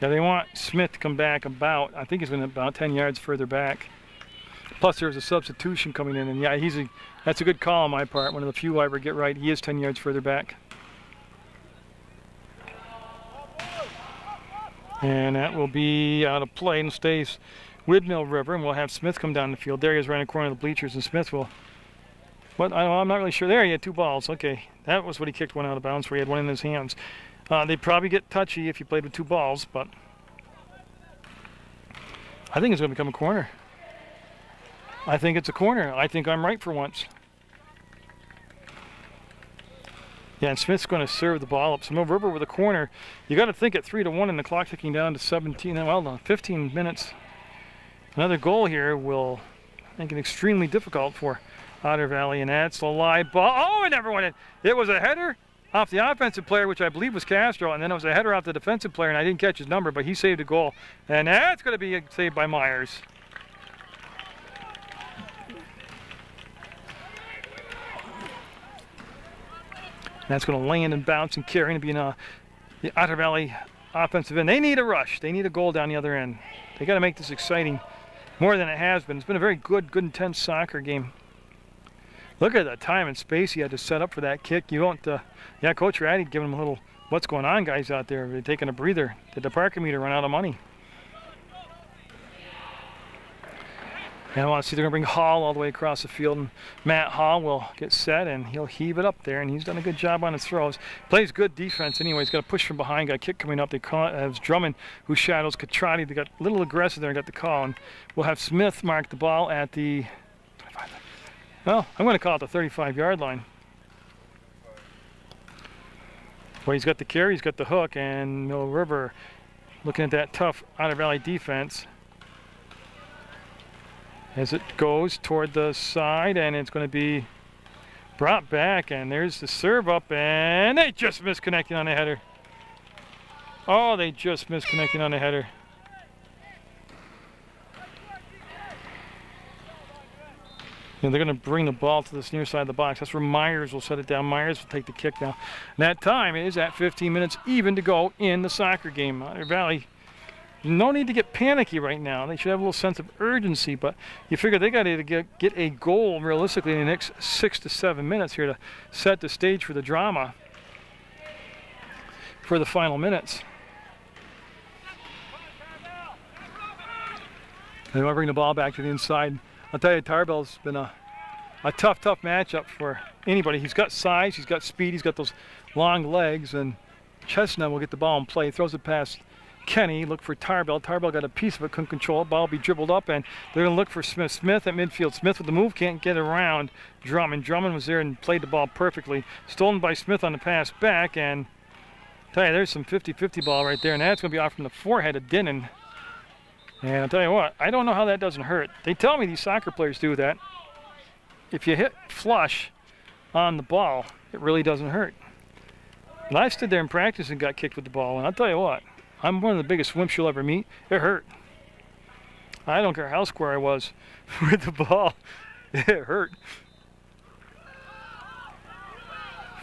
Yeah, they want Smith to come back about, I think he's been about 10 yards further back. Plus there's a substitution coming in, and yeah, that's a good call on my part. One of the few I ever get right. He is 10 yards further back. And that will be out of play and stays with Mill River, and we'll have Smith come down the field. There he is, right in the corner of the bleachers, and Smith will, I'm not really sure. There, he had 2 balls. Okay, that was what he kicked one out of bounds where he had one in his hands. They'd probably get touchy if you played with 2 balls, but I think it's going to become a corner. I think it's a corner. I think I'm right for once. Yeah, and Smith's going to serve the ball up. So Mill River with a corner. You got to think at 3-1 and the clock ticking down to 17. Well, 15 minutes. Another goal here will make it extremely difficult for Otter Valley, and that's the live ball. Oh, it never went in. It was a header off the offensive player, which I believe was Castro, and then it was a header off the defensive player, and I didn't catch his number, but he saved a goal. And that's going to be saved by Myers. That's going to land and bounce and carry and be in the Otter Valley offensive end. They need a rush. They need a goal down the other end. They got to make this exciting more than it has been. It's been a very good intense soccer game. Look at the time and space he had to set up for that kick. You don't, yeah, Coach Ratty giving him a little, what's going on, guys out there? They're taking a breather. Did the parking meter run out of money? And I want to see they're going to bring Hall all the way across the field. And Matt Hall will get set, and he'll heave it up there. And he's done a good job on his throws. Plays good defense anyway. He's got a push from behind, got a kick coming up. They call it as Drummond, who shadows Catrati. They got a little aggressive there and got the call. And we'll have Smith mark the ball at the, well, I'm going to call it the 35-yard line. Well, he's got the carry, he's got the hook, and Mill River looking at that tough Otter Valley defense as it goes toward the side, and it's going to be brought back, and there's the serve up, and they just missed connecting on the header. Oh, they just missed connecting on the header. And they're going to bring the ball to this near side of the box. That's where Myers will set it down. Myers will take the kick now. And that time is at 15 minutes even to go in the soccer game. Otter Valley, no need to get panicky right now. They should have a little sense of urgency, but you figure they got to get a goal realistically in the next 6 to 7 minutes here to set the stage for the drama for the final minutes. They want to bring the ball back to the inside. I'll tell you, Tarbell's been a tough matchup for anybody. He's got size, he's got speed, he's got those long legs, and Chestnut will get the ball in play. Throws it past Kenny, look for Tarbell. Tarbell got a piece of it, couldn't control it. Ball will be dribbled up, and they're going to look for Smith. Smith at midfield. Smith with the move, can't get around Drummond. Drummond was there and played the ball perfectly. Stolen by Smith on the pass back, and I'll tell you, there's some 50-50 ball right there, and that's going to be off from the forehead of Dinnan. And I'll tell you what, I don't know how that doesn't hurt. They tell me these soccer players do that. If you hit flush on the ball, it really doesn't hurt. But I stood there in practice and got kicked with the ball, and I'll tell you what, I'm one of the biggest wimps you'll ever meet. It hurt. I don't care how square I was with the ball. It hurt.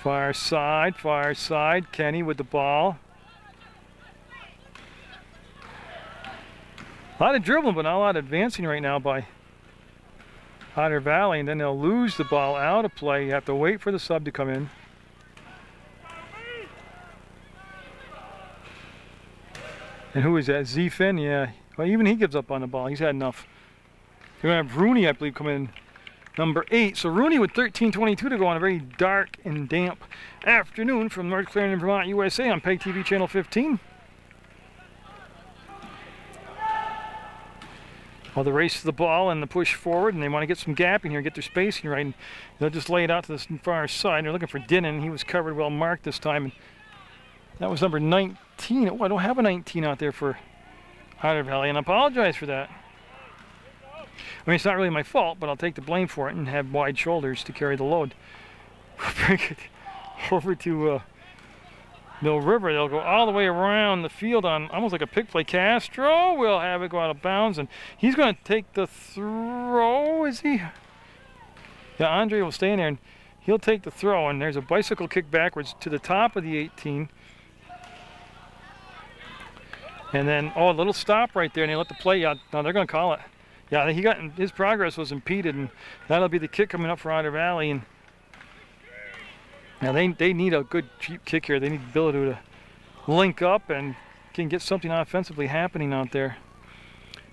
Far side, Kenny with the ball. A lot of dribbling, but not a lot of advancing right now by Otter Valley, and then they'll lose the ball out of play. You have to wait for the sub to come in. And who is that? Z-Fin? Yeah. Well, even he gives up on the ball. He's had enough. They're going to have Rooney, I believe, come in number 8. So Rooney with 13:22 to go on a very dark and damp afternoon from North Clarendon, Vermont, USA on PEGTV Channel 15. Well, the race to the ball and the push forward, and they want to get some gap in here, get their spacing right, and they'll just lay it out to the far side. They're looking for Dinnan. He was covered well marked this time, and that was number 19. Oh, I don't have a 19 out there for Otter Valley, and I apologize for that. I mean, it's not really my fault, but I'll take the blame for it and have wide shoulders to carry the load. Bring it over to Mill River. They'll go all the way around the field on almost like a pick play. Castro will have it go out of bounds, and he's going to take the throw, is he? Yeah, Andre will stay in there, and he'll take the throw, and there's a bicycle kick backwards to the top of the 18. And then, oh, a little stop right there, and they let the play out. No, they're going to call it. Yeah, his progress was impeded, and that'll be the kick coming up for Otter Valley. And now they need a good cheap kick here. They need the ability to link up and can get something offensively happening out there.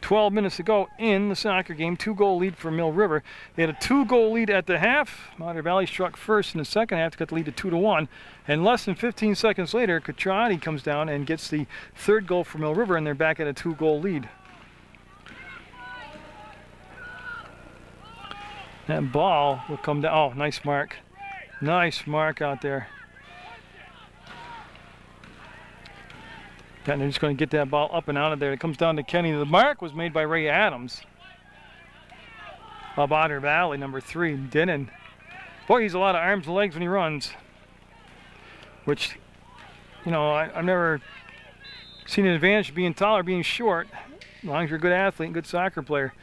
12 minutes to go in the soccer game. 2-goal lead for Mill River. They had a 2-goal lead at the half. Otter Valley struck first in the second half to get the lead to 2-1. And less than 15 seconds later, Catrati comes down and gets the 3rd goal for Mill River, and they're back at a 2-goal lead. That ball will come down. Oh, nice mark. Nice mark out there. And they're just going to get that ball up and out of there. It comes down to Kenny. The mark was made by Ray Adams of Otter Valley, number 3, Dinnan. Boy, he's a lot of arms and legs when he runs. Which, you know, I've never seen an advantage of being tall or being short. As long as you're a good athlete and good soccer player.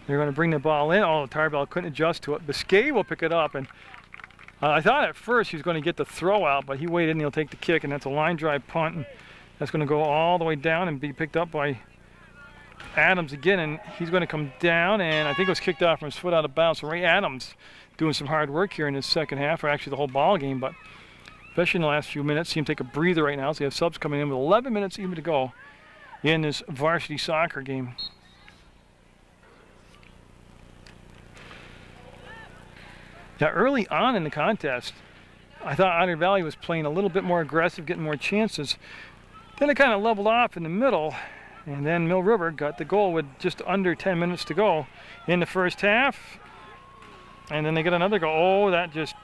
They're going to bring the ball in. Oh, Tarbell couldn't adjust to it. Biscay will pick it up, and I thought at first he was going to get the throw out, but he waited and he'll take the kick, and that's a line drive punt. And That's going to go all the way down and be picked up by Adams again, and he's going to come down, and I think it was kicked off from his foot out of bounds. So Ray Adams doing some hard work here in his second half, or actually the whole ball game, but especially in the last few minutes. See him take a breather right now. So you have subs coming in with 11 minutes even to go in this varsity soccer game. Now early on in the contest, I thought Otter Valley was playing a little bit more aggressive, getting more chances. Then it kind of leveled off in the middle, and then Mill River got the goal with just under 10 minutes to go in the first half. And then they get another goal. Oh, that just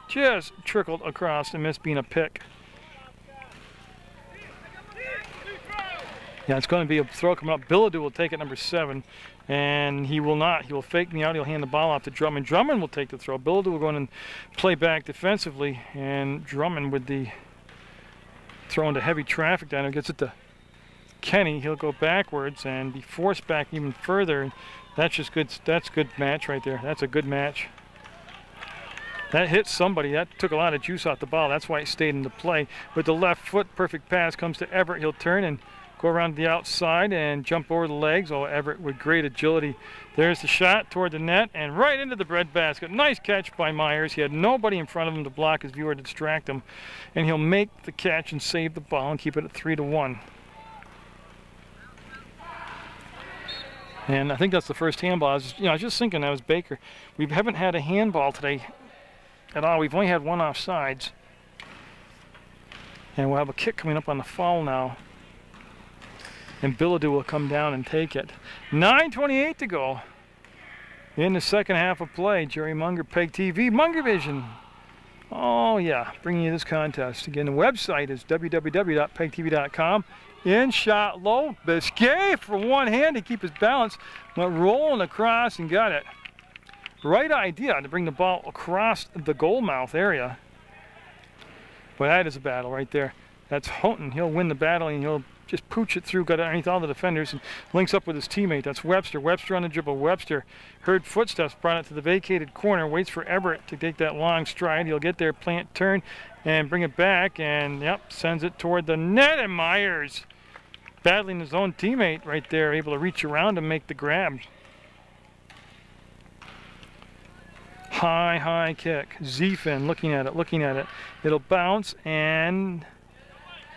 trickled across and missed being a pick. Yeah, it's going to be a throw coming up. Billadu will take it, number 7. And he will not. He will fake me out. He'll hand the ball off to Drummond. Drummond will take the throw. Billadu will go in and play back defensively. And Drummond with the throw into heavy traffic down there. Gets it to Kenny. He'll go backwards and be forced back even further. That's just good. That's good match right there. That's a good match. That hit somebody. That took a lot of juice off the ball. That's why it stayed into play. With the left foot, perfect pass comes to Everett. He'll turn and go around the outside and jump over the legs. Oh, Everett with great agility. There's the shot toward the net and right into the breadbasket. Nice catch by Myers. He had nobody in front of him to block his view or to distract him. And he'll make the catch and save the ball and keep it at 3-1. And I think that's the first handball. I was just thinking, that was Baker. We haven't had a handball today at all. We've only had one offsides. And we'll have a kick coming up on the foul now. And Billadu will come down and take it. 9:28 to go in the second half of play. Jerry Munger, PEGTV, Munger Vision. Oh yeah, bringing you this contest. Again, the website is www.pegtv.com. In shot low, Biscay for one hand to keep his balance. Went rolling across and got it. Right idea to bring the ball across the goal mouth area. But that is a battle right there. That's Houghton. He'll win the battle and he'll just pooch it through, got it underneath all the defenders, and links up with his teammate. That's Webster. Webster on the dribble. Webster heard footsteps, brought it to the vacated corner, waits for Everett to take that long stride. He'll get there, plant, turn, and bring it back, and yep, sends it toward the net, and Myers battling his own teammate right there, able to reach around and make the grab. High kick. Zefin looking at it. It'll bounce, and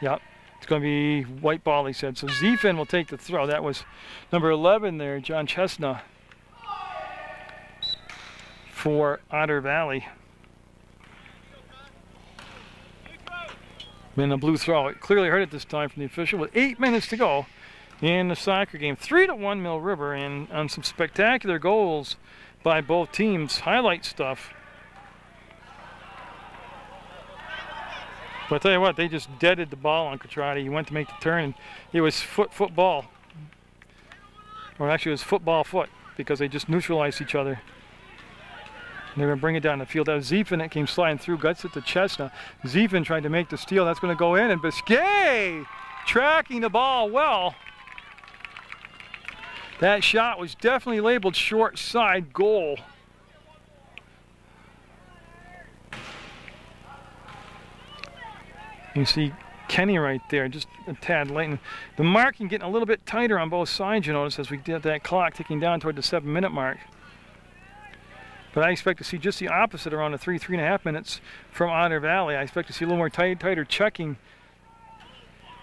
yep. It's going to be white ball, he said. So Zefin will take the throw. That was number 11 there, John Chestnut, for Otter Valley. Been a blue throw. It clearly heard it this time from the official with 8 minutes to go in the soccer game. 3-1 Mill River, and on some spectacular goals by both teams. Highlight stuff. But I tell you what, they just deaded the ball on Catrati. He went to make the turn, and it was football. Or actually, it was football, because they just neutralized each other. And they're going to bring it down the field. That was Zefin that came sliding through, guts it to Chestnut. Zefin tried to make the steal. That's going to go in, and Biscay tracking the ball well. That shot was definitely labeled short side goal. You see Kenny right there, just a tad late. And the marking getting a little bit tighter on both sides, you notice, as we get that clock ticking down toward the 7-minute mark. But I expect to see just the opposite around the 3.5 minutes from Otter Valley. I expect to see a little more tighter checking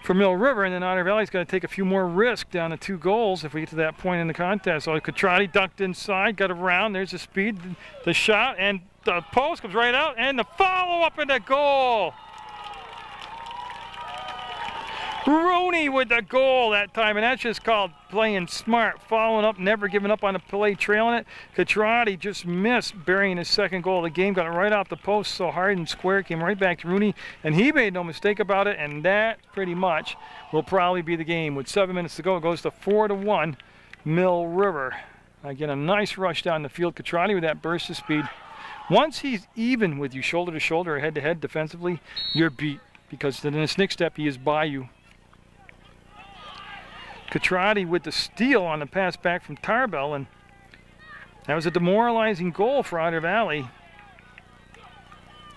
for Mill River, and then Otter Valley's got to take a few more risks down to 2 goals if we get to that point in the contest. So Catrati ducked inside, got around, there's the speed, the shot, and the post comes right out, and the follow-up in the goal. Rooney with the goal that time, and that's just called playing smart, following up, never giving up on the play, trailing it. Catrati just missed burying his second goal of the game, got it right off the post so hard and square, came right back to Rooney, and he made no mistake about it, and that pretty much will probably be the game. With 7 minutes to go, it goes to 4-1 Mill River. Again, a nice rush down the field. Catrati with that burst of speed. Once he's even with you, shoulder to shoulder or head to head defensively, you're beat, because in the sneak step he is by you. Catrati with the steal on the pass back from Tarbell, and that was a demoralizing goal for Otter Valley.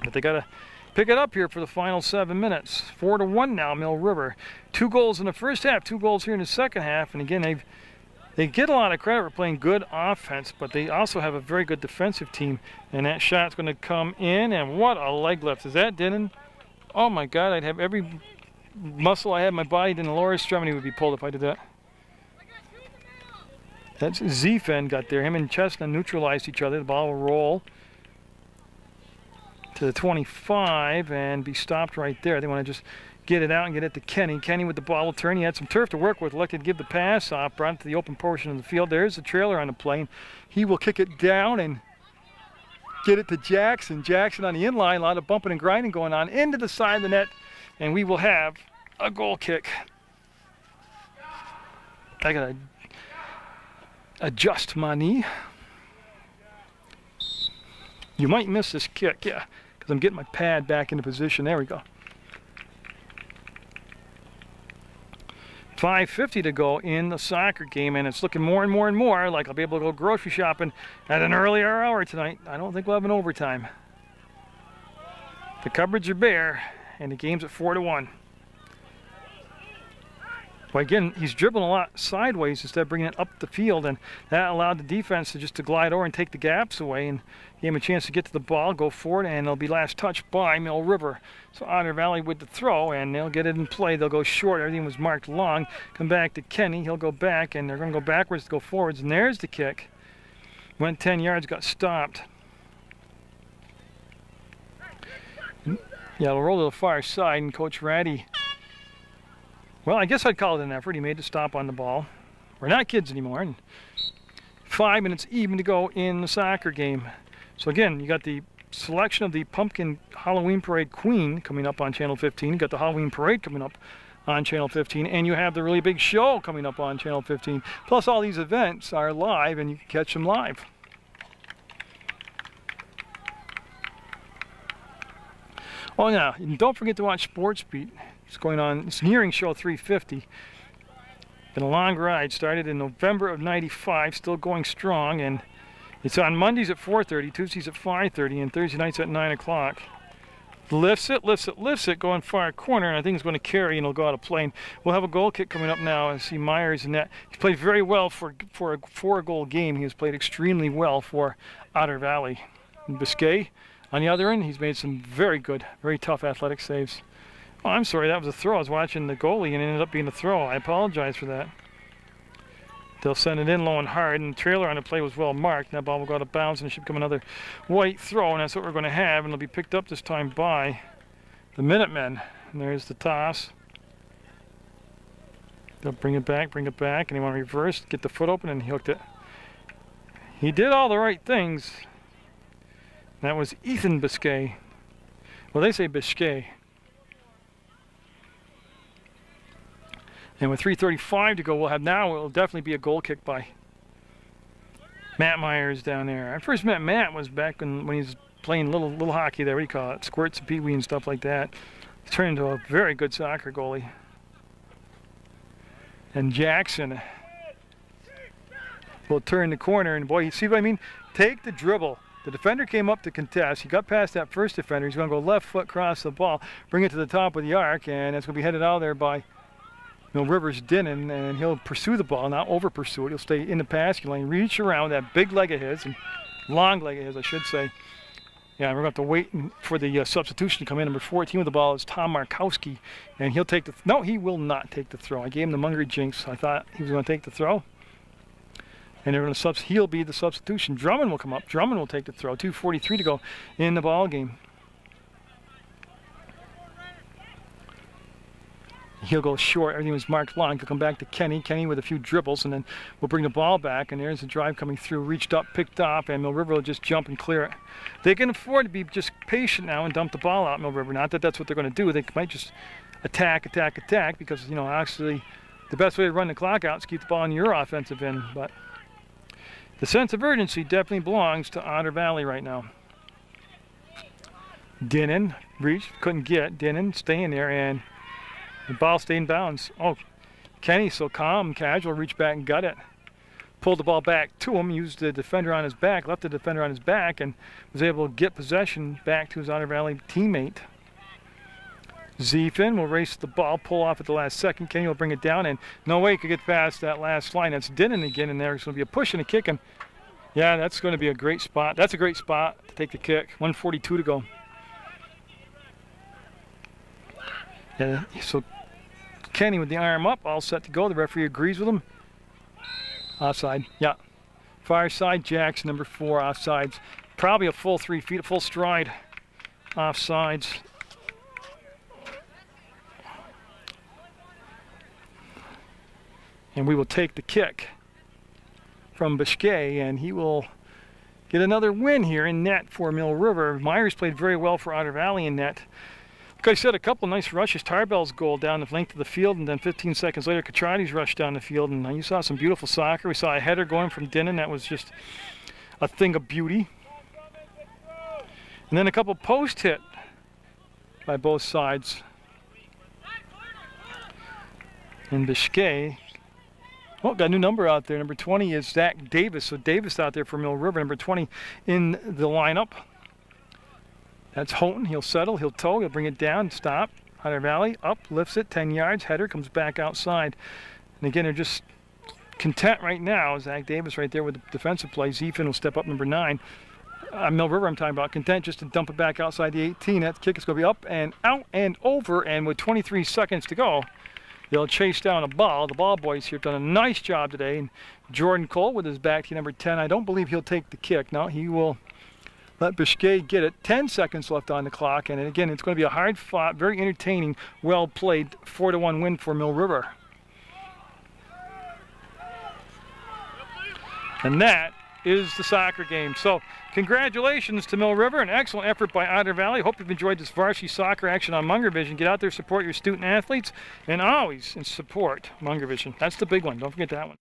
But they got to pick it up here for the final 7 minutes. 4-1 now, Mill River. 2 goals in the first half, 2 goals here in the second half. And again, they get a lot of credit for playing good offense, but they also have a very good defensive team. And that shot's going to come in, and what a leg lift. Is that Dinnan? Oh my God, I'd have every muscle I had in my body in the lower extremity would be pulled if I did that. That's Zefen got there. Him and Chestnut neutralized each other. The ball will roll to the 25 and be stopped right there. They want to just get it out and get it to Kenny. Kenny with the ball will turn. He had some turf to work with. Elected to give the pass off, brought it to the open portion of the field. There's the trailer on the plane. He will kick it down and get it to Jackson. Jackson on the inline. A lot of bumping and grinding going on into the side of the net, and we will have a goal kick. I gotta adjust my knee. You might miss this kick, yeah, because I'm getting my pad back into position. There we go. 5:50 to go in the soccer game, and it's looking more and more and more like I'll be able to go grocery shopping at an earlier hour tonight. I don't think we'll have an overtime. The cupboards are bare, and the game's at 4-1. But again, he's dribbling a lot sideways instead of bringing it up the field, and that allowed the defense to glide over and take the gaps away and gave him a chance to get to the ball, go forward, and it'll be last touched by Mill River. So Otter Valley with the throw, and they'll get it in play. They'll go short. Everything was marked long. Come back to Kenny. He'll go back, and they're going to go backwards to go forwards, and there's the kick. Went 10 yards, got stopped. Yeah, they'll roll to the far side, and Coach Ratty, well, I guess I'd call it an effort. He made the stop on the ball. We're not kids anymore. And 5 minutes even to go in the soccer game. So again, you got the selection of the Pumpkin Halloween Parade Queen coming up on Channel 15. You got the Halloween Parade coming up on Channel 15. And you have the really big show coming up on Channel 15. Plus all these events are live, and you can catch them live. Oh, yeah, and don't forget to watch Sports Beat. It's going on, it's nearing show 350. Been a long ride, started in November of '95, still going strong, and it's on Mondays at 4:30, Tuesdays at 5:30, and Thursday nights at 9 o'clock. Lifts it, lifts it, lifts it, going far corner, and I think it's going to carry, and it'll go out of play. And we'll have a goal kick coming up now. I see Myers in that. He's played very well for a 4-goal game. He has played extremely well for Otter Valley. And Biscay, on the other end, he's made some very good, very tough athletic saves. Oh, I'm sorry, that was a throw. I was watching the goalie and it ended up being a throw. I apologize for that. They'll send it in low and hard, and the trailer on the play was well marked. That ball will go out of bounds, and it should become another white throw, and that's what we're going to have, and it'll be picked up this time by the Minutemen. And there's the toss. They'll bring it back, and they want to reverse, get the foot open, and he hooked it. He did all the right things. That was Ethan Biscay. Well, they say Biscay. And with 3:35 to go, it'll definitely be a goal kick by Matt Myers down there. I first met Matt was back when he was playing little hockey there. What do you call it? Squirts and pee-wee and stuff like that. He's turned into a very good soccer goalie. And Jackson will turn the corner, and boy, you see what I mean? Take the dribble. The defender came up to contest. He got past that first defender. He's going to go left foot across the ball, bring it to the top of the arc, and it's going to be headed out there by Mill River's Dinnan, and he'll pursue the ball, not over pursue it. He'll stay in the passing lane, reach around that big leg of his, and long leg of his, I should say. Yeah, we're going to have to wait for the substitution to come in. Number 14 with the ball is Tom Markowski, and he'll take the, no, he will not take the throw. I gave him the Munger jinx. I thought he was going to take the throw. And they're going to he'll be the substitution. Drummond will come up. Drummond will take the throw. 2:43 to go in the ball game. He'll go short. Everything was marked long. He'll come back to Kenny. Kenny with a few dribbles, and then we'll bring the ball back. And there's the drive coming through. Reached up, picked up, and Mill River will just jump and clear it. They can afford to be just patient now and dump the ball out, Mill River. Not that that's what they're going to do. They might just attack, because, you know, actually the best way to run the clock out is keep the ball in your offensive end. But the sense of urgency definitely belongs to Otter Valley right now. Dinnan reached, couldn't get. Dinnan staying there, and the ball stayed in bounds. Oh, Kenny, so calm, casual, reached back and got it. Pulled the ball back to him, used the defender on his back, left the defender on his back, and was able to get possession back to his Otter Valley teammate. Zephin will race the ball, pull off at the last second. Kenny will bring it down, and no way he could get past that last line. That's Dinnan again, and there's going to be a push and a kick, and yeah, that's going to be a great spot. That's a great spot to take the kick. 1:42 to go. Yeah, so Kenny with the arm up, all set to go. The referee agrees with him. Offside, yeah. Far side, Jackson, number 4, offsides. Probably a full 3 feet, a full stride. Offsides. And we will take the kick from Biscay, and he will get another win here in net for Mill River. Myers played very well for Otter Valley in net. Like I said, a couple nice rushes. Tarbell's goal down the length of the field, and then 15 seconds later, Catrati's rushed down the field, and you saw some beautiful soccer. We saw a header going from Dinnan. That was just a thing of beauty. And then a couple post hit by both sides. And Biscay, well, got a new number out there. Number 20 is Zach Davis. So Davis out there for Mill River. Number 20 in the lineup. That's Houghton. He'll settle. He'll tow. He'll bring it down. Stop. Otter Valley. Up. Lifts it. 10 yards. Header. Comes back outside. And again, they're just content right now. Zach Davis right there with the defensive play. Zephin will step up, number 9. Mill River I'm talking about. Content just to dump it back outside the 18. That kick is going to be up and out and over. And with 23 seconds to go, they'll chase down a ball. The ball boys here have done a nice job today. And Jordan Cole with his back to number 10. I don't believe he'll take the kick. No, he will let Biscay get it. 10 seconds left on the clock. And again, it's going to be a hard-fought, very entertaining, well-played 4-1 win for Mill River. And that is the soccer game. So congratulations to Mill River. An excellent effort by Otter Valley. Hope you've enjoyed this varsity soccer action on Munger Vision. Get out there, support your student athletes, and always support Munger Vision. That's the big one. Don't forget that one.